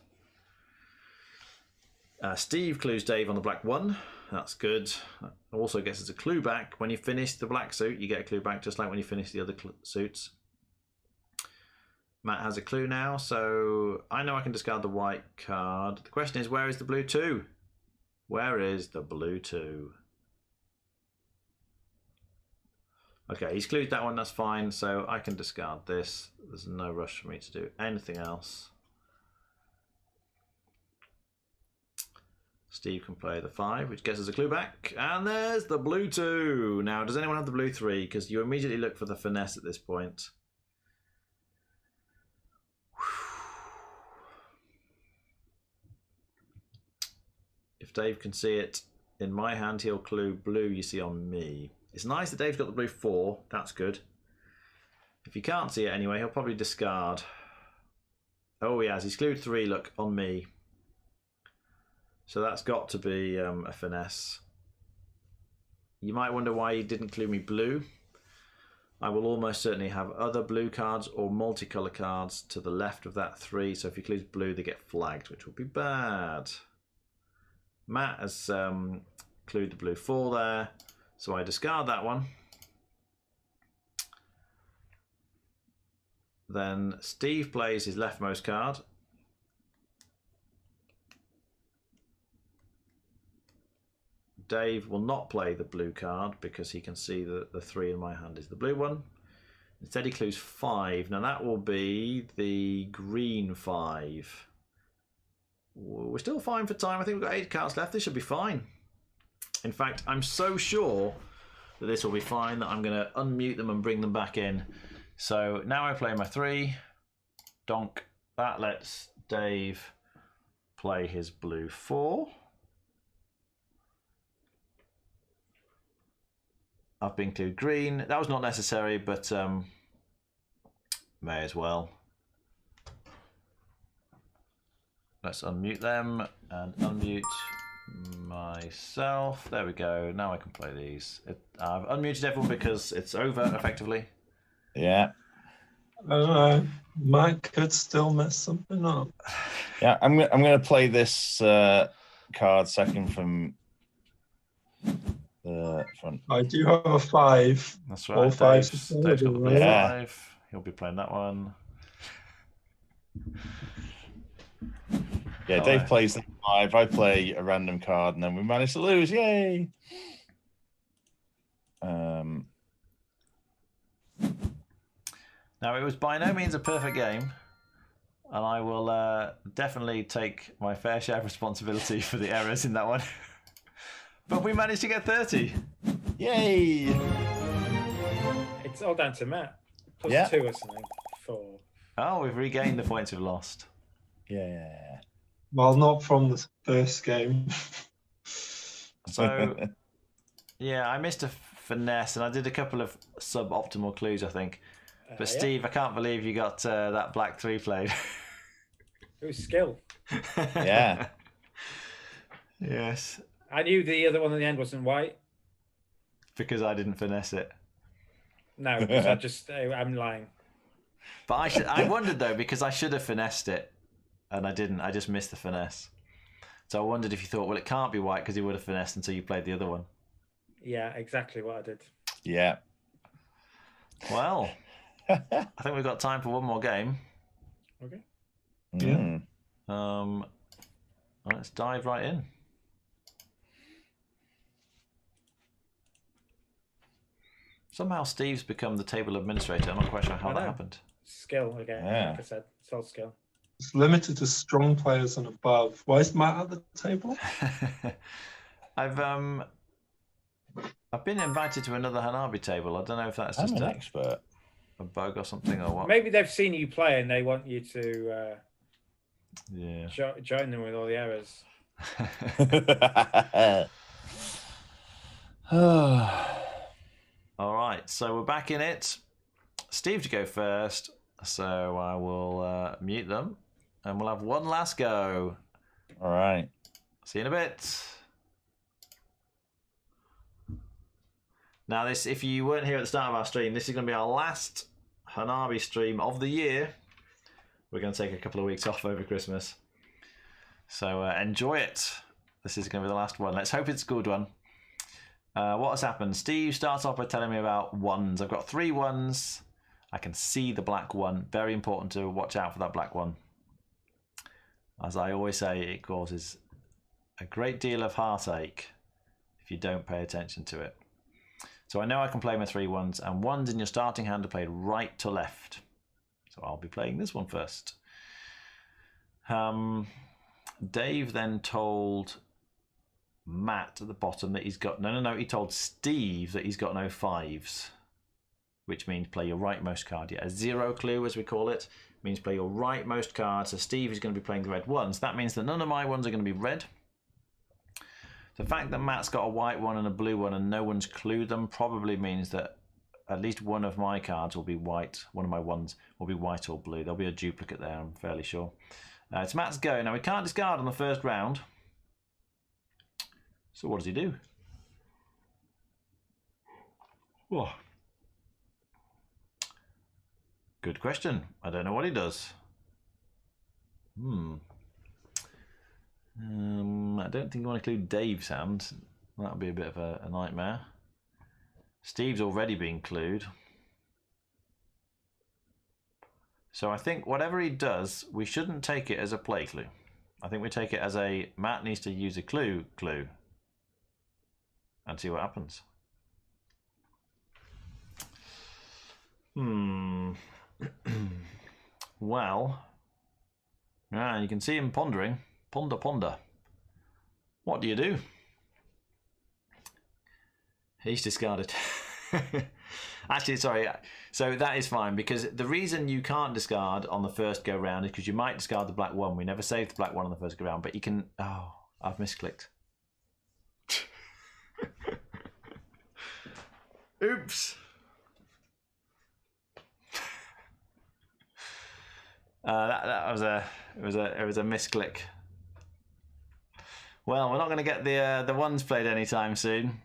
Steve clues Dave on the black 1. That's good. That also gets us a clue back. When you finish the black suit, you get a clue back, just like when you finish the other suits. Matt has a clue now, so I know I can discard the white card. The question is, where is the blue 2? Where is the blue 2? Okay, he's clued that one, that's fine, so I can discard this. There's no rush for me to do anything else. Steve can play the 5, which gets us a clue back. And there's the blue 2. Now, does anyone have the blue 3? Because you immediately look for the finesse at this point. If Dave can see it in my hand, he'll clue blue you see on me. It's nice that Dave's got the blue 4. That's good. If he can't see it anyway, he'll probably discard. Oh, he has. He's clued 3, look, on me. So that's got to be a finesse. You might wonder why he didn't clue me blue. I will almost certainly have other blue cards or multicolour cards to the left of that 3. So if he clues blue, they get flagged, which will be bad. Matt has clued the blue 4 there. So I discard that one. Then Steve plays his leftmost card. Dave will not play the blue card because he can see that the 3 in my hand is the blue one. Instead he clues 5. Now that will be the green 5. We're still fine for time. I think we've got 8 cards left. This should be fine. In fact, I'm so sure that this will be fine that I'm going to unmute them and bring them back in. So now I play my 3. Donk. That lets Dave play his blue 4. I've been clued green. That was not necessary, but may as well. Let's unmute them and unmute myself. There we go. Now I can play these. I've unmuted everyone because it's over effectively. Yeah. I don't know. Mike could still mess something up. Yeah, I'm gonna play this card second from the front. I do have a 5. That's right. All 5s Dave's got the blue Yeah. 5. He'll be playing that one. Yeah, Dave plays the 5. I play a random card, and then we manage to lose. Yay! Now, it was by no means a perfect game, and I will definitely take my fair share of responsibility for the errors in that one. But we managed to get 30. Yay! It's all down to Matt. Plus Yeah. 2 or something. 4. Oh, we've regained the points we've lost. Yeah. Well, not from the first game. So, yeah, I missed a finesse, and I did a couple of suboptimal clues, I think. But Yeah. Steve, I can't believe you got that black 3 played. It was skill. Yeah. Yes, I knew the other one in the end wasn't white. because I didn't finesse it. No, because I'm lying. But I wondered though, because I should have finessed it, and I didn't. I just missed the finesse. So I wondered if you thought, well, it can't be white because he would have finessed until you played the other one. Yeah, exactly what I did. Yeah. Well, I think we've got time for one more game. Okay. Mm. Let's dive right in. Somehow Steve's become the table administrator. I'm not quite sure how that happened. Skill again. Yeah. Like I said, it's all skill. It's limited to strong players and above. Why is Matt at the table? I've been invited to another Hanabi table. I don't know if that's I'm just an expert. a bug or something or what. Maybe they've seen you play and they want you to Yeah. join them with all the errors. All right, so we're back in it. Steve to go first, so I will mute them, and we'll have one last go. All right. See you in a bit. Now, this, if you weren't here at the start of our stream, this is going to be our last Hanabi stream of the year. We're going to take a couple of weeks off over Christmas, so enjoy it. This is going to be the last one. Let's hope it's a good one. What has happened? Steve starts off by telling me about ones. I've got 3 ones. I can see the black one. Very important to watch out for that black one. As I always say, it causes a great deal of heartache if you don't pay attention to it. So I know I can play my 3 ones, and ones in your starting hand are played right to left. So I'll be playing this one first. Dave then told Matt at the bottom that he's got... No. He told Steve that he's got no 5s, which means play your rightmost card. Yeah, a 0 clue, as we call it, means play your rightmost card. So Steve is going to be playing the red ones. That means that none of my ones are going to be red. The fact that Matt's got a white one and a blue one and no one's clued them probably means that at least one of my cards will be white. One of my ones will be white or blue. There'll be a duplicate there, I'm fairly sure. It's Matt's go. Now, we can't discard on the first round. So what does he do? Oh. Good question. I don't know what he does. I don't think you want to include Dave's hand. That would be a bit of a nightmare. Steve's already been clued. So I think whatever he does, we shouldn't take it as a play clue. I think we take it as a Matt needs to use a clue and see what happens. Well, yeah, you can see him pondering. Ponder. What do you do? He's discarded. Actually, sorry. So that is fine, because the reason you can't discard on the first go round is because you might discard the black one. We never saved the black one on the first go round, but you can... Oh, I've misclicked. Oops. That was a misclick. Well, we're not going to get the ones played anytime soon.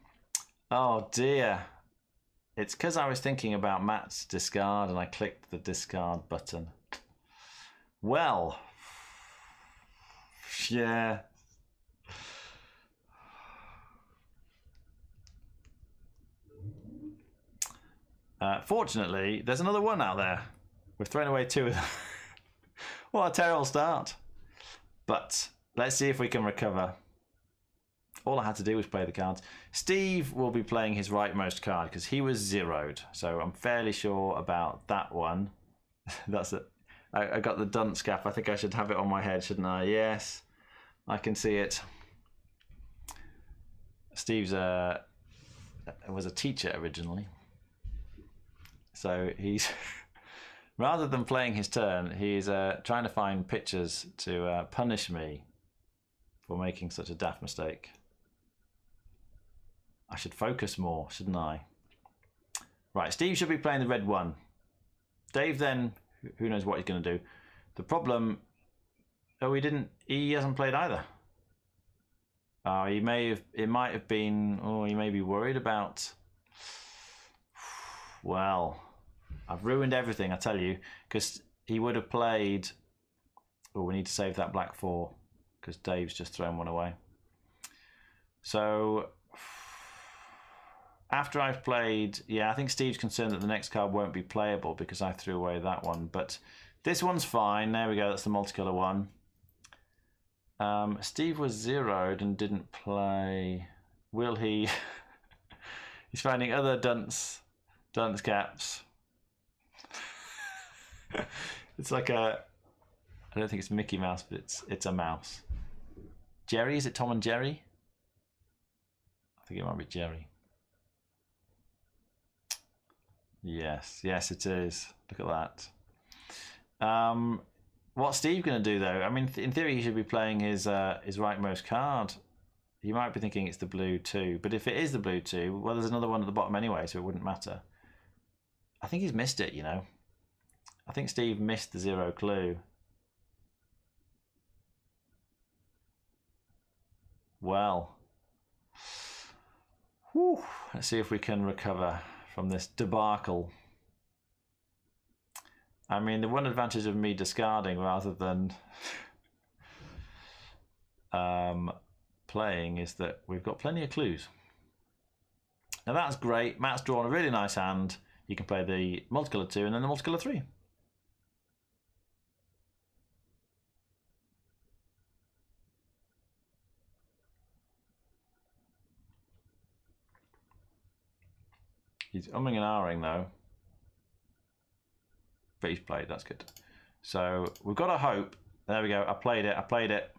Oh dear. It's because I was thinking about Matt's discard and I clicked the discard button. Well, yeah. Fortunately, there's another one out there. We've thrown away 2 of them. What a terrible start. But let's see if we can recover. All I had to do was play the cards. Steve will be playing his rightmost card because he was zeroed. So I'm fairly sure about that one. That's it. I got the dunce cap. I think I should have it on my head, shouldn't I? Yes, I can see it. Steve's was a teacher originally. So he's... rather than playing his turn, he's trying to find pictures to punish me for making such a daft mistake. I should focus more, shouldn't I? Right, Steve should be playing the red one. Dave then, who knows what he's going to do. The problem... Oh, he hasn't played either. He may have... It might have been... Oh, he may be worried about... Well... I've ruined everything, I tell you, because he would have played... Oh, we need to save that black 4, because Dave's just thrown one away. So, after I've played... Yeah, I think Steve's concerned that the next card won't be playable because I threw away that one. But this one's fine. There we go, that's the multicolour one. Steve was zeroed and didn't play... Will he... He's finding other dunce caps. It's like a... I don't think it's Mickey Mouse, but it's a mouse. Jerry? Is it Tom and Jerry? I think it might be Jerry. Yes, it is. Look at that. What's Steve going to do, though? I mean, in theory, he should be playing his rightmost card. You might be thinking it's the blue 2, but if it is the blue 2, well, there's another one at the bottom anyway, so it wouldn't matter. I think he's missed it, you know. I think Steve missed the 0 clue. Well, whew, let's see if we can recover from this debacle. I mean, the one advantage of me discarding rather than playing is that we've got plenty of clues. Now that's great. Matt's drawn a really nice hand. You can play the multicolour 2 and then the multicolour 3. He's umming and ahhing though. But he's played, that's good. So we've got to hope. There we go, I played it.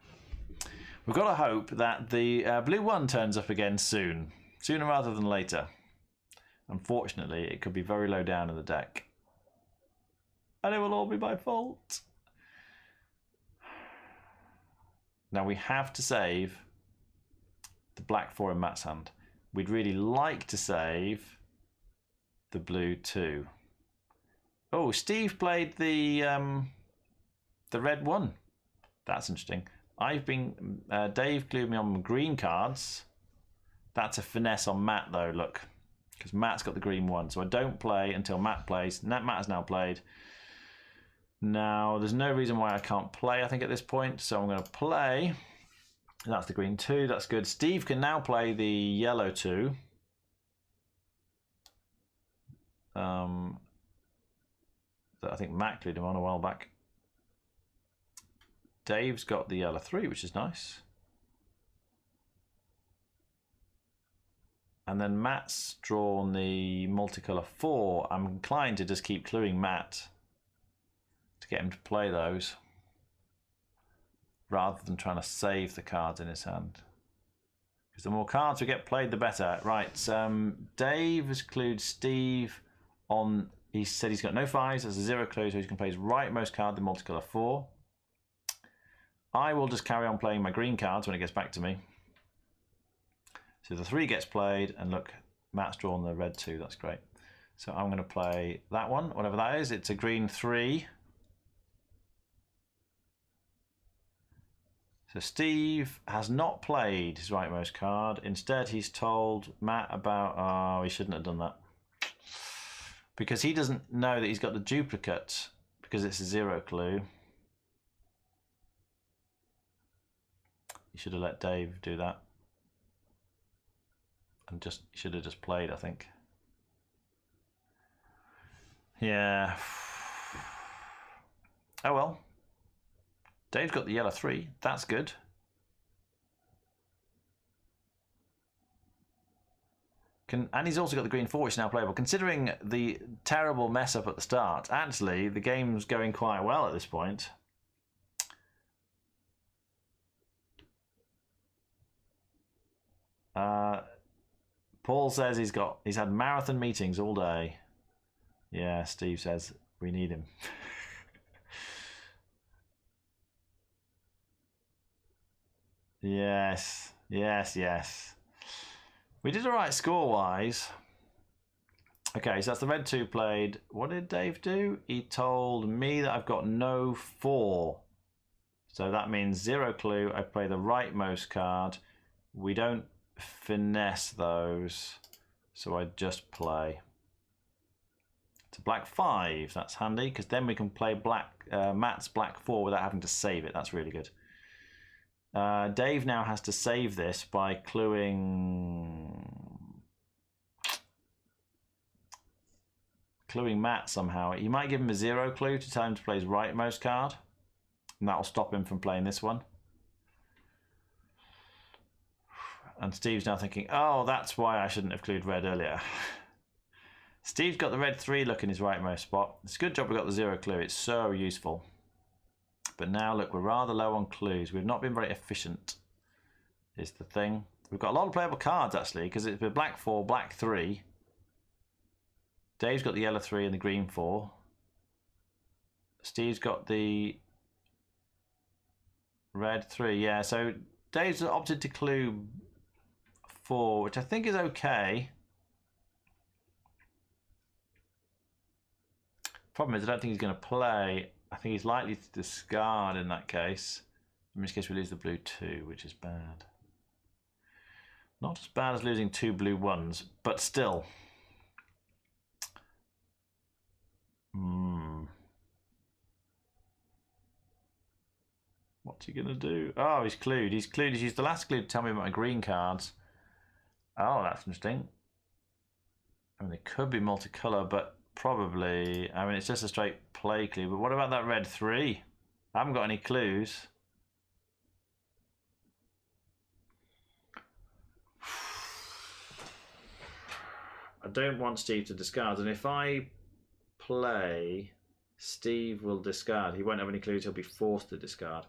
We've got to hope that the blue 1 turns up again soon. Sooner rather than later. Unfortunately, it could be very low down in the deck. And it will all be my fault. Now we have to save the black 4 in Matt's hand. We'd really like to save the blue 2. Oh, Steve played the red 1. That's interesting. Dave glued me on green cards. That's a finesse on Matt though, look. Because Matt's got the green 1. So I don't play until Matt plays. Matt has now played. Now, there's no reason why I can't play, I think, at this point. So I'm going to play. That's the green 2. That's good. Steve can now play the yellow 2. That I think Matt glued him on a while back. Dave's got the yellow 3, which is nice. And then Matt's drawn the multicolour 4. I'm inclined to just keep cluing Matt to get him to play those rather than trying to save the cards in his hand. Because the more cards we get played, the better. Right, Dave has clued Steve on... He said he's got no 5s. There's a 0 clue, so he can play his rightmost card, the multicolour 4. I will just carry on playing my green cards when it gets back to me. So the 3 gets played, and look, Matt's drawn the red 2. That's great. So I'm going to play that one, whatever that is. It's a green 3. So Steve has not played his rightmost card. Instead, he's told Matt about... Oh, he shouldn't have done that. Because he doesn't know that he's got the duplicate, because it's a 0 clue. He should have let Dave do that. And should have just played, I think. Yeah. Oh well. Dave's got the yellow 3. That's good. And he's also got the green 4, which is now playable. Considering the terrible mess up at the start, actually, the game's going quite well at this point. Paul says he's had marathon meetings all day. Yeah, Steve says we need him. Yes. We did all right score-wise. Okay, so that's the red 2 played. What did Dave do? He told me that I've got no 4. So that means 0 clue. I play the rightmost card. We don't finesse those, so I just play. It's a black 5. That's handy, because then we can play Matt's black 4 without having to save it. That's really good. Dave now has to save this by cluing Matt somehow. He might give him a 0 clue to tell him to play his rightmost card, and that will stop him from playing this one. And Steve's now thinking, oh, that's why I shouldn't have clued red earlier. Steve's got the red 3 look in his rightmost spot. It's a good job we got the 0 clue. It's so useful. But now, look, we're rather low on clues. We've not been very efficient, is the thing. We've got a lot of playable cards, actually, because it's a black 4, black 3. Dave's got the yellow 3 and the green 4. Steve's got the red 3. Yeah, so Dave's opted to clue 4, which I think is okay. Problem is, I don't think he's going to play. I think he's likely to discard in that case. In which case we lose the blue 2, which is bad. Not as bad as losing 2 blue 1s, but still. What's he going to do? Oh, he's clued. He's used the last clue to tell me about my green cards. Oh, that's interesting. I mean, they could be multicolour, but probably... I mean, it's just a straight play clue. But what about that red 3? I haven't got any clues. I don't want Steve to discard. And if I play, Steve will discard. He won't have any clues. He'll be forced to discard.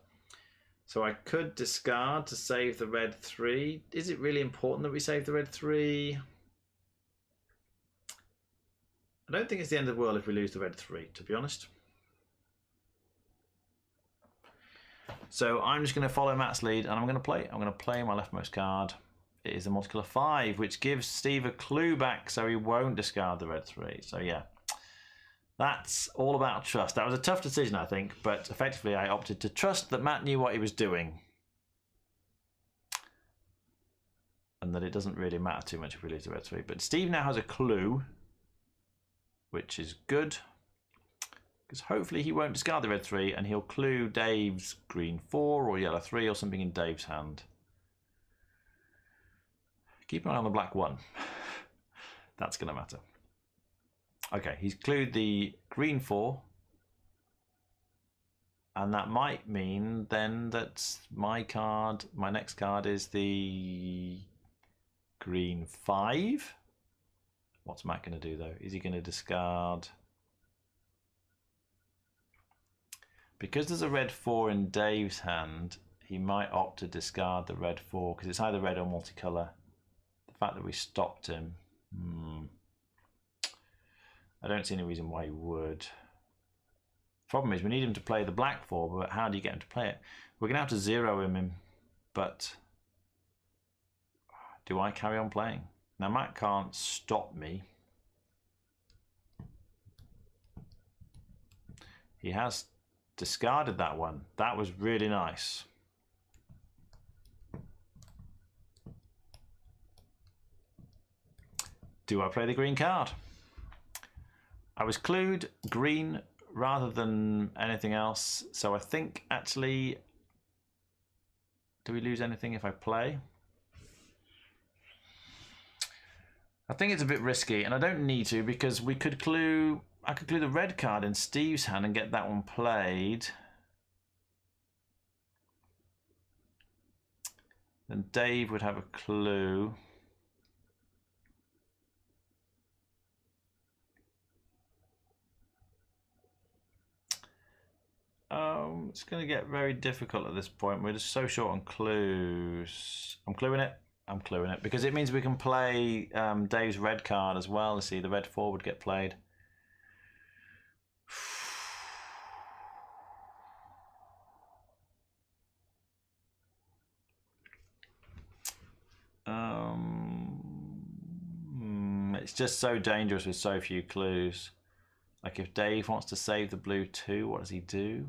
So I could discard to save the red 3. Is it really important that we save the red 3? I don't think it's the end of the world if we lose the red 3, to be honest. So I'm just going to follow Matt's lead, and I'm going to play my leftmost card. It is the multicolour 5, which gives Steve a clue back, so he won't discard the red 3. So yeah, that's all about trust. That was a tough decision, I think, but effectively I opted to trust that Matt knew what he was doing, and that it doesn't really matter too much if we lose the red 3. But Steve now has a clue, which is good, because hopefully he won't discard the red 3 and he'll clue Dave's green 4 or yellow 3 or something in Dave's hand. Keep an eye on the black 1. That's going to matter. Okay, he's clued the green 4, and that might mean then that my next card is the green 5. What's Matt going to do though? Is he going to discard? Because there's a red 4 in Dave's hand, he might opt to discard the red 4 because it's either red or multicolour. The fact that we stopped him, I don't see any reason why he would. Problem is we need him to play the black 4, but how do you get him to play it? We're going to have to zero him, but do I carry on playing? Now Matt can't stop me. He has discarded that one. That was really nice. Do I play the green card? I was clued green rather than anything else, so I think actually, do we lose anything if I play? I think it's a bit risky, and I don't need to because we could clue. I could clue the red card in Steve's hand and get that one played. Then Dave would have a clue. It's going to get very difficult at this point. We're just so short on clues. I'm cluing it because it means we can play Dave's red card as well. See, the red 4 would get played. It's just so dangerous with so few clues. Like if Dave wants to save the blue 2, what does he do?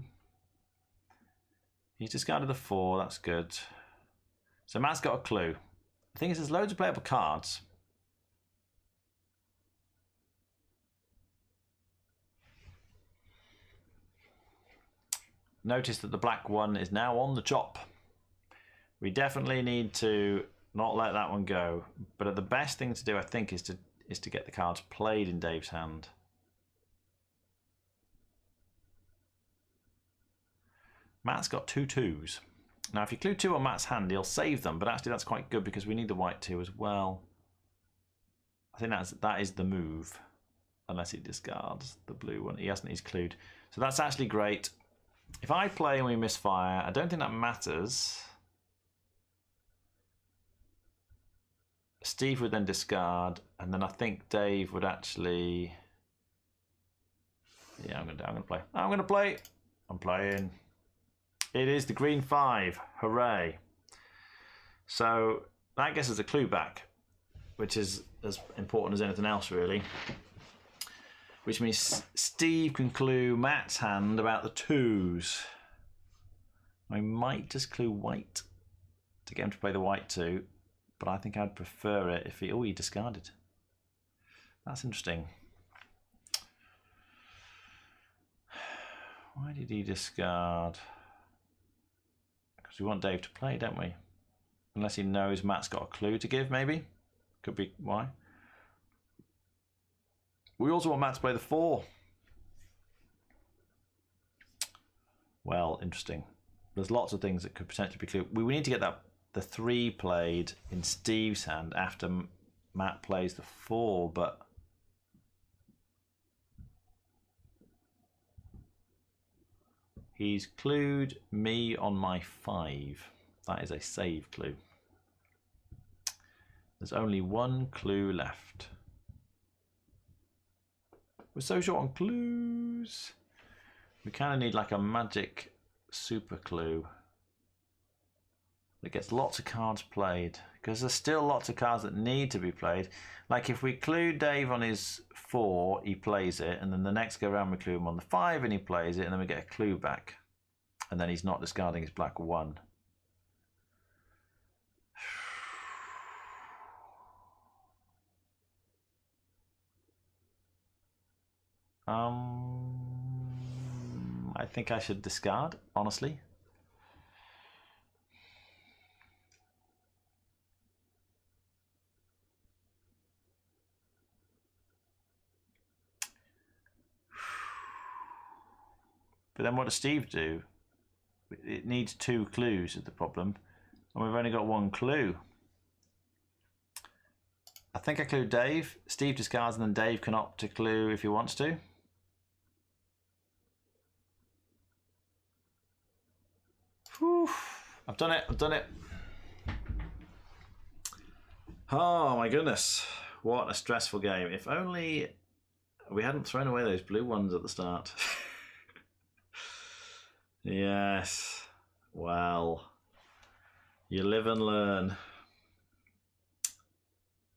He's discarded the 4, that's good. So Matt's got a clue. The thing is, there's loads of playable cards. Notice that the black 1 is now on the chop. We definitely need to not let that one go. But the best thing to do, I think, is to get the cards played in Dave's hand. Matt's got 2 2s. Now, if you clue 2 on Matt's hand, he'll save them, but actually that's quite good because we need the white 2 as well. I think that is the move, unless he discards the blue one. He hasn't, he's clued. So that's actually great. If I play and we misfire, I don't think that matters. Steve would then discard, and then I think Dave would actually... Yeah, I'm gonna play. I'm playing. It is the green 5. Hooray. So that gets us a clue back, which is as important as anything else, really. Which means Steve can clue Matt's hand about the 2s. I might just clue white to get him to play the white 2, but I think I'd prefer it if he... Oh, he discarded. That's interesting. Why did he discard? Because we want Dave to play, don't we? Unless he knows Matt's got a clue to give, maybe. Could be why. We also want Matt to play the 4. Well, interesting. There's lots of things that could potentially be clue. We need to get the 3 played in Steve's hand after Matt plays the 4, but He's clued me on my 5. That is a save clue. There's only one clue left. We're so short on clues. We kind of need like a magic super clue that gets lots of cards played, because there's still lots of cards that need to be played. Like if we clue Dave on his 4, he plays it, and then the next go around we clue him on the 5 and he plays it, and then we get a clue back, and then he's not discarding his black 1. I think I should discard, honestly. But then what does Steve do? It needs 2 clues is the problem, and we've only got 1 clue. I think I clue Dave. Steve discards, and then Dave can opt to clue if he wants to. Whew. I've done it. I've done it. Oh my goodness. What a stressful game. If only we hadn't thrown away those blue ones at the start. Yes. Well, you live and learn.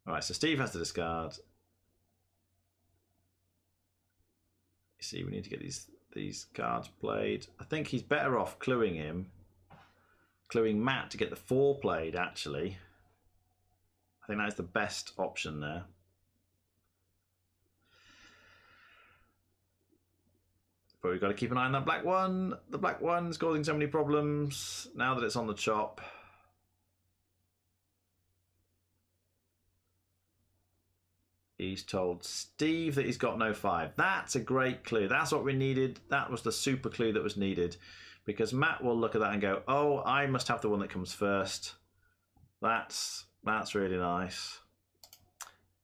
All right, so Steve has to discard. You see, we need to get these cards played. I think he's better off cluing him. Cluing Matt to get the 4 played, actually. I think that's the best option there. But we've got to keep an eye on that black 1. The black 1's causing so many problems now that it's on the chop. He's told Steve that he's got no 5. That's a great clue. That's what we needed. That was the super clue that was needed. Because Matt will look at that and go, oh, I must have the one that comes first. That's really nice.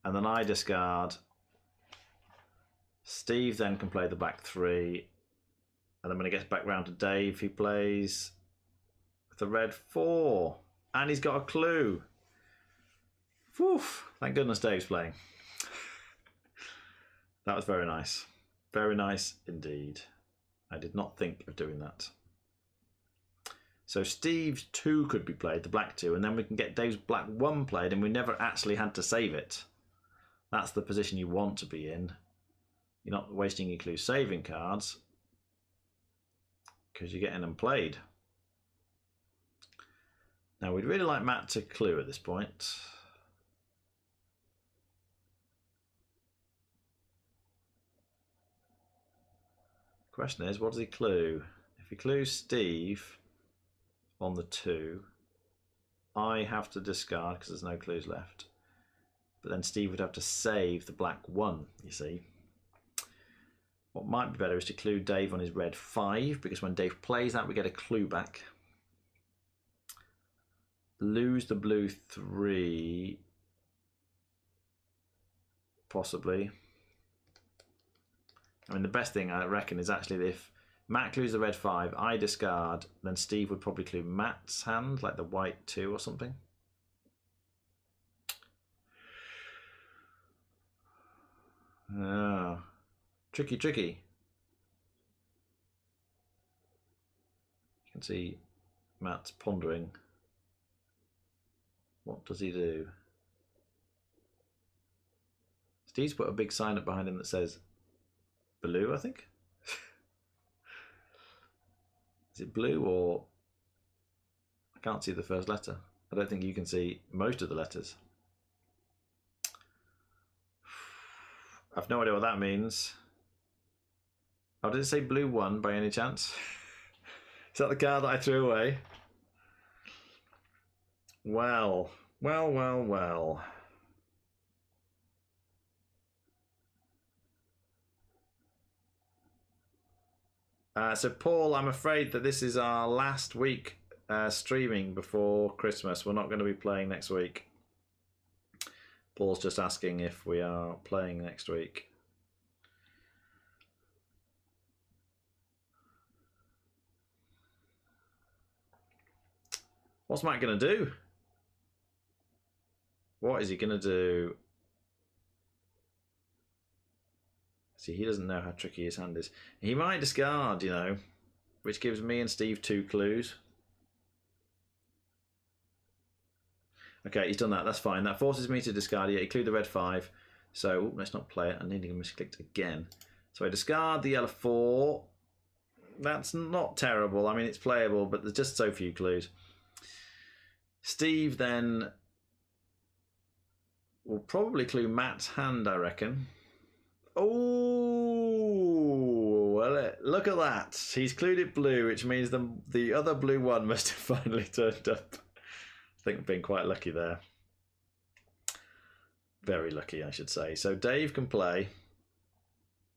And then I discard. Steve then can play the black 3. And then when it gets back round to Dave, he plays the red 4. And he's got a clue. Whew, thank goodness Dave's playing. That was very nice. Very nice indeed. I did not think of doing that. So Steve's 2 could be played, the black 2, and then we can get Dave's black 1 played, and we never actually had to save it. That's the position you want to be in. You're not wasting your clue saving cards because you're getting them played. Now we'd really like Matt to clue at this point. Question is, what does he clue? If he clues Steve on the 2, I have to discard because there's no clues left. But then Steve would have to save the black 1, you see. What might be better is to clue Dave on his red 5, because when Dave plays that, we get a clue back. Lose the blue 3, possibly. I mean, the best thing I reckon is actually if Matt clues the red 5, I discard, then Steve would probably clue Matt's hand, like the white 2 or something. Ah, tricky, tricky. You can see Matt's pondering. What does he do? Steve's put a big sign up behind him that says blue, I think. Is it blue or... I can't see the first letter. I don't think you can see most of the letters. I've no idea what that means. Oh, did it say blue 1 by any chance? Is that the card that I threw away? Well, well, well, well. So Paul, I'm afraid that this is our last week streaming before Christmas. We're not going to be playing next week. Paul's just asking if we are playing next week. What's Matt going to do? What is he going to do? See, he doesn't know how tricky his hand is. He might discard, you know, which gives me and Steve 2 clues. Okay, he's done that. That's fine. That forces me to discard. Yeah, include the red 5. So let's not play it. I nearly misclicked again. So I discard the yellow 4. That's not terrible. I mean, it's playable, but there's just so few clues. Steve then will probably clue Matt's hand, I reckon. Oh, well, look at that. He's clued it blue, which means the other blue one must have finally turned up. I think we've been quite lucky there. Very lucky, I should say. So Dave can play.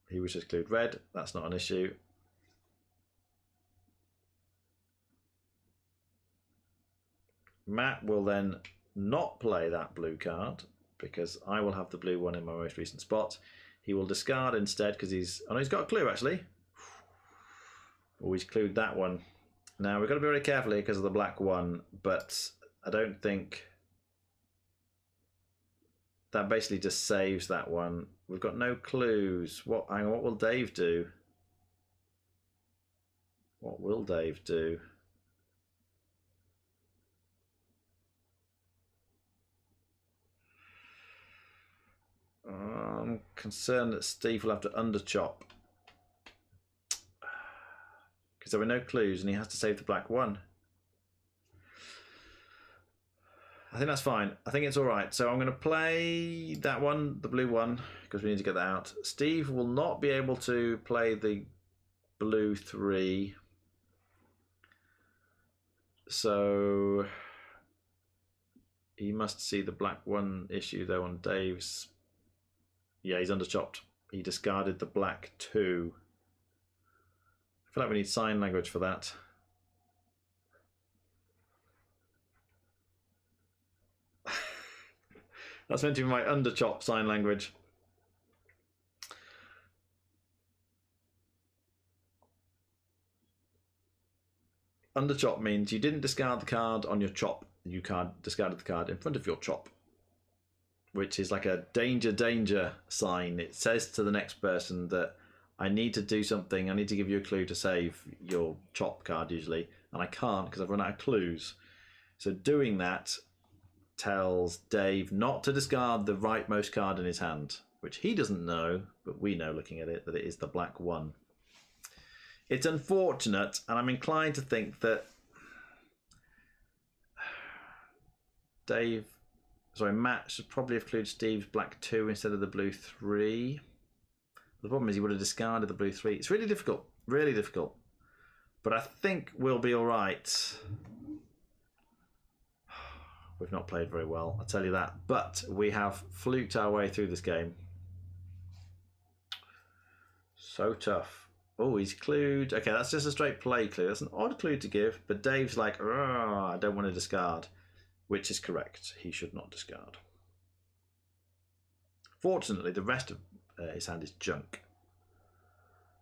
He was just clued red. That's not an issue. Matt will then not play that blue card because I will have the blue one in my most recent spot. He will discard instead because he's... Oh, no, he's got a clue, actually. Oh, he's clued that one. Now, we've got to be very careful here because of the black one, but I don't think... That basically just saves that one. We've got no clues. What will Dave do? What will Dave do? I'm concerned that Steve will have to underchop because there were no clues and he has to save the black one. I think that's fine. I think it's all right. So I'm going to play that one, the blue one, because we need to get that out. Steve will not be able to play the blue 3. So he must see the black 1 issue though on Dave's. Yeah, he's underchopped. He discarded the black 2. I feel like we need sign language for that. That's meant to be my underchop sign language. Underchop means you didn't discard the card on your chop. You discarded the card in front of your chop, which is like a danger, danger sign. It says to the next person that I need to do something. I need to give you a clue to save your chop card usually, and I can't because I've run out of clues. So doing that tells Dave not to discard the rightmost card in his hand, which he doesn't know, but we know looking at it that it is the black 1. It's unfortunate, and I'm inclined to think that Matt should probably have clued Steve's black 2 instead of the blue 3. The problem is he would have discarded the blue 3. It's really difficult, but I think we'll be all right. We've not played very well, I'll tell you that. But we have fluked our way through this game. So tough. Oh, he's clued. Okay, that's just a straight play clue. That's an odd clue to give, but Dave's like, I don't want to discard, which is correct. He should not discard. Fortunately, the rest of his hand is junk.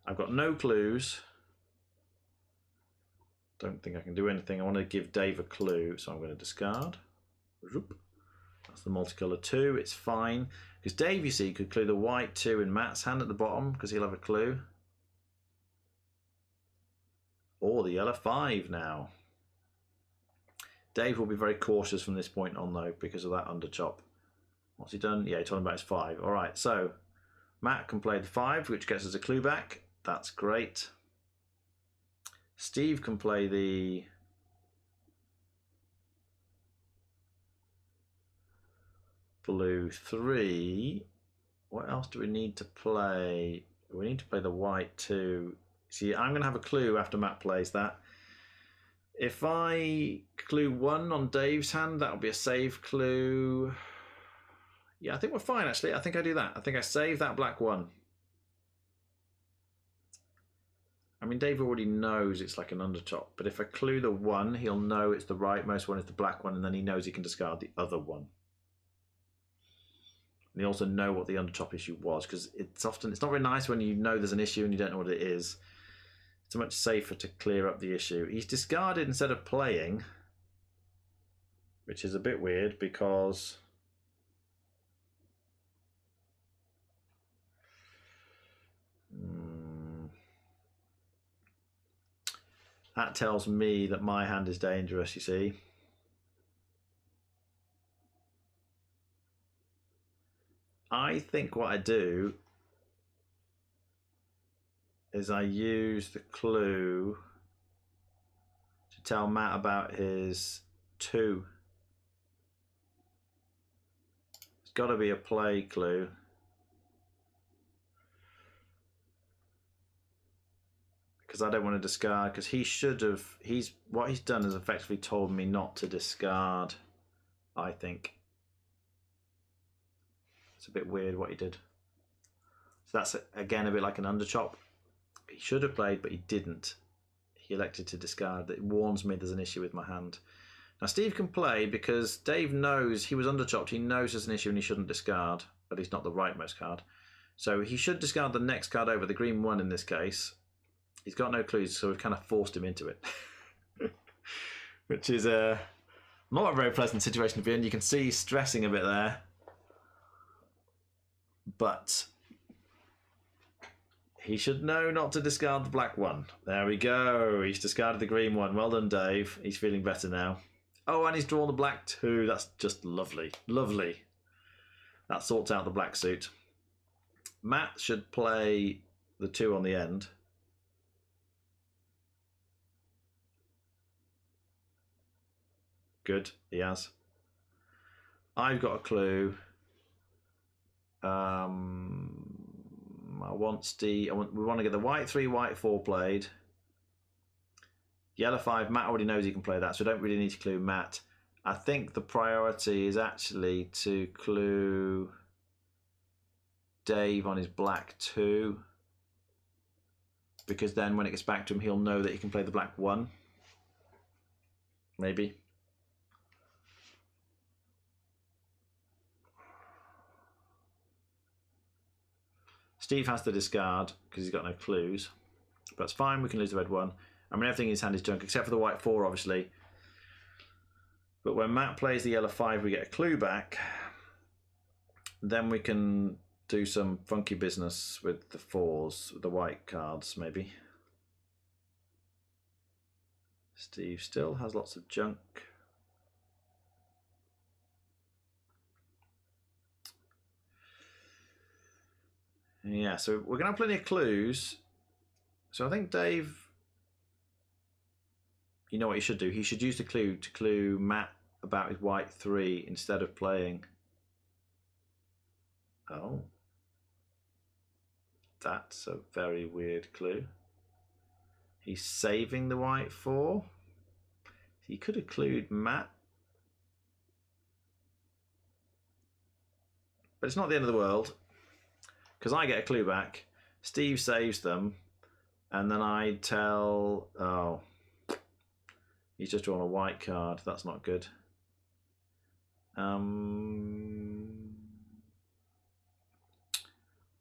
I've got no clues. Don't think I can do anything. I want to give Dave a clue, so I'm going to discard. That's the multicolour 2. It's fine because Dave, you see, could clue the white 2 in Matt's hand at the bottom because he'll have a clue, or the yellow 5 now. Dave will be very cautious from this point on though because of that underchop. What's he done? Yeah, he told him about his 5. All right, so Matt can play the 5, which gets us a clue back. That's great. Steve can play the blue 3. What else do we need to play? We need to play the white 2. See, I'm going to have a clue after Matt plays that. If I clue 1 on Dave's hand, that'll be a save clue. Yeah, I think we're fine, actually. I think I do that. I think I save that black 1. I mean, Dave already knows it's like an underchop, but if I clue the 1, he'll know it's the rightmost one is the black 1, and then he knows he can discard the other one. And he also know what the underchop issue was, because it's not very nice when you know there's an issue and you don't know what it is. It's much safer to clear up the issue. He's discarded instead of playing. which is a bit weird because that tells me that my hand is dangerous, you see. I think what I do is I use the clue to tell Matt about his 2. It's got to be a play clue. Because I don't want to discard, because he should have, what he's done is effectively told me not to discard, I think. It's a bit weird what he did. So that's, again, a bit like an underchop. He should have played, but he didn't. He elected to discard. It warns me there's an issue with my hand. Now, Steve can play because Dave knows he was underchopped. He knows there's an issue and he shouldn't discard, but he's not the rightmost card. So he should discard the next card over, the green 1 in this case. He's got no clues, so we've kind of forced him into it. Which is not a very pleasant situation to be in. You can see he's stressing a bit there. But he should know not to discard the black 1. There we go. He's discarded the green 1. Well done, Dave. He's feeling better now. Oh, and he's drawn the black 2. That's just lovely. Lovely. That sorts out the black suit. Matt should play the 2 on the end. Good, he has. I've got a clue. We want to get the white 3, white 4 played. Yellow 5, Matt already knows he can play that, so we don't really need to clue Matt. I think the priority is actually to clue Dave on his black 2. Because then when it gets back to him, he'll know that he can play the black 1. Maybe. Steve has to discard because he's got no clues. But that's fine, we can lose the red 1. I mean, everything in his hand is junk, except for the white 4, obviously. But when Matt plays the yellow 5, we get a clue back. Then we can do some funky business with the 4s, with the white cards, maybe. Steve still has lots of junk. Yeah, so we're going to have plenty of clues. So I think Dave, you know what he should do? He should use the clue to clue Matt about his white 3 instead of playing. Oh. That's a very weird clue. He's saving the white 4. He could have clued Matt. But it's not the end of the world. Because I get a clue back, Steve saves them, and then I tell, oh, he's just drawn a white card. That's not good.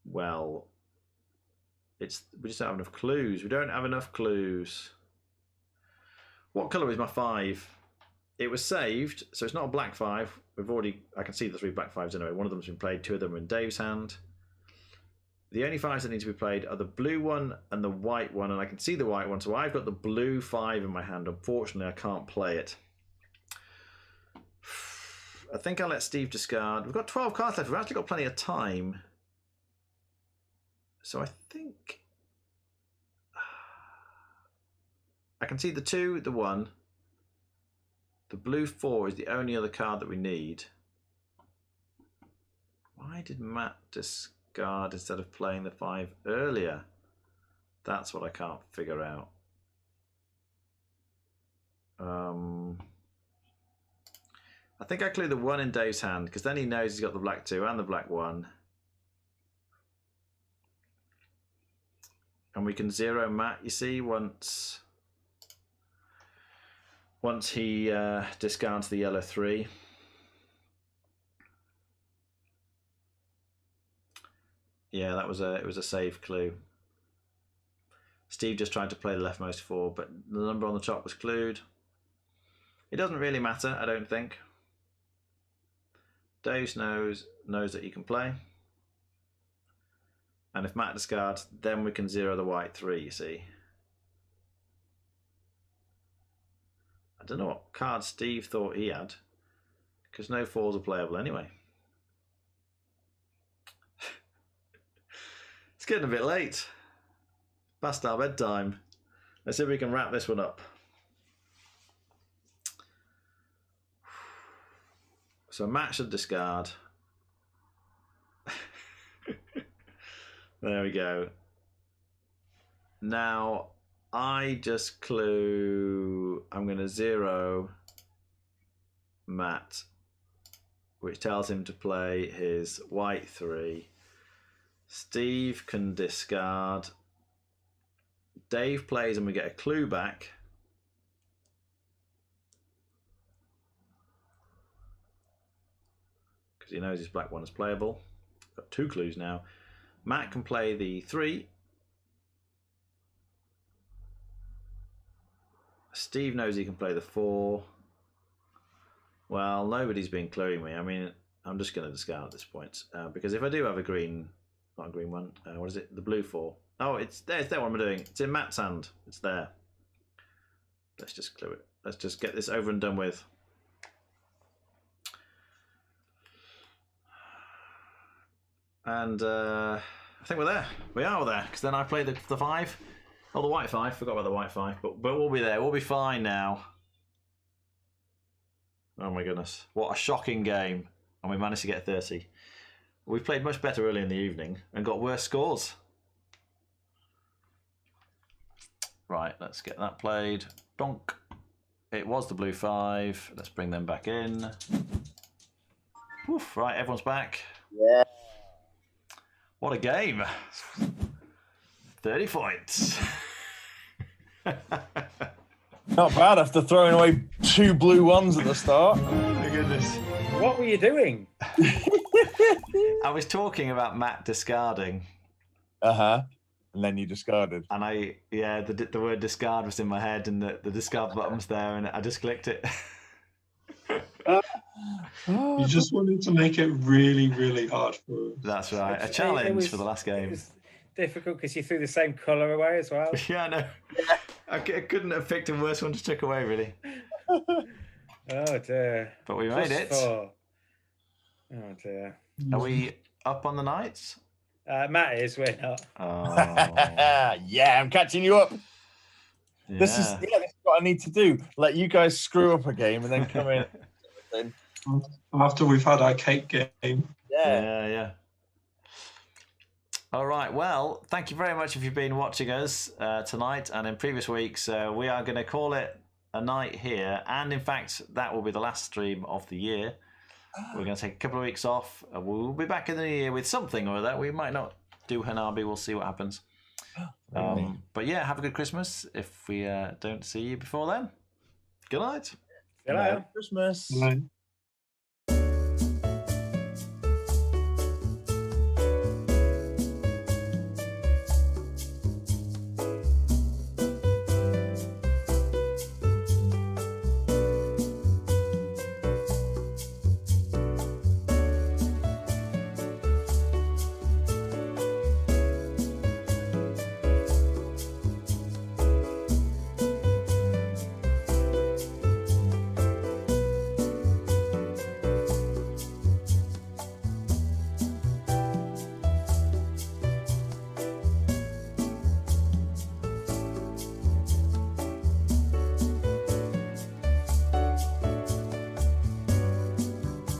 Well, we just don't have enough clues. We don't have enough clues. What colour is my 5? It was saved, so it's not a black 5. I can see the 3 black 5s anyway. One of them's been played, 2 of them are in Dave's hand. The only 5s that need to be played are the blue 1 and the white 1, and I can see the white 1, so I've got the blue 5 in my hand. Unfortunately, I can't play it. I think I'll let Steve discard. We've got 12 cards left. We've actually got plenty of time. So I think I can see the 2, the 1. The blue 4 is the only other card that we need. Why did Matt discard instead of playing the 5 earlier? That's what I can't figure out. I think I clue the 1 in Dave's hand because then he knows he's got the black 2 and the black 1. And we can 0 Matt, you see, once he discards the yellow 3. Yeah, it was a save clue. Steve just tried to play the leftmost 4, but the number on the top was clued. It doesn't really matter, I don't think. Dave knows that you can play. And if Matt discards, then we can zero the white 3, you see. I don't know what card Steve thought he had, because no 4s are playable anyway. It's getting a bit late. Past our bedtime. Let's see if we can wrap this one up. So Matt should discard. There we go. Now I just clue. I'm going to zero Matt, which tells him to play his white 3. Steve can discard. Dave plays and we get a clue back. Because he knows his black 1 is playable. Got 2 clues now. Matt can play the 3. Steve knows he can play the 4. Well, nobody's been cluing me. I mean, I'm just going to discard at this point. Because if I do have a green, not a green one, what is it? The blue 4. Oh, it's there. It's there what I'm doing. It's in Matt's hand. It's there. Let's just clue it. Let's just get this over and done with. And I think we're there. We are there, because then I played the 5. Oh, the white 5. Forgot about the white 5. But we'll be there. We'll be fine now. Oh my goodness. What a shocking game. And we managed to get 30. We played much better early in the evening and got worse scores. Right, let's get that played. Donk. It was the blue 5. Let's bring them back in. Oof, right, everyone's back. Yeah. What a game. 30 points. Not bad after throwing away 2 blue 1s at the start. Oh my goodness. What were you doing? I was talking about Matt discarding. Uh-huh. And then you discarded. And the word discard was in my head and the discard button's there and I just clicked it. You just wanted to make it really, really hard for us. That's right. A challenge for the last game. It was difficult because you threw the same colour away as well. Yeah, I know. I couldn't have picked a worse one to chuck away, really. Oh dear. But we made it. Oh dear. Are we up on the nights? Matt is, we're not. Oh. Yeah, I'm catching you up. Yeah. This is what I need to do. Let you guys screw up a game and then come in. After we've had our cake game. Yeah. All right. Well, thank you very much if you've been watching us tonight and in previous weeks. We are going to call it a night here. And in fact, that will be the last stream of the year. We're going to take a couple of weeks off. We'll be back in the new year with something or that. We might not do Hanabi. We'll see what happens. But yeah, have a good Christmas if we don't see you before then. Good night. Hello. Merry Christmas. Right.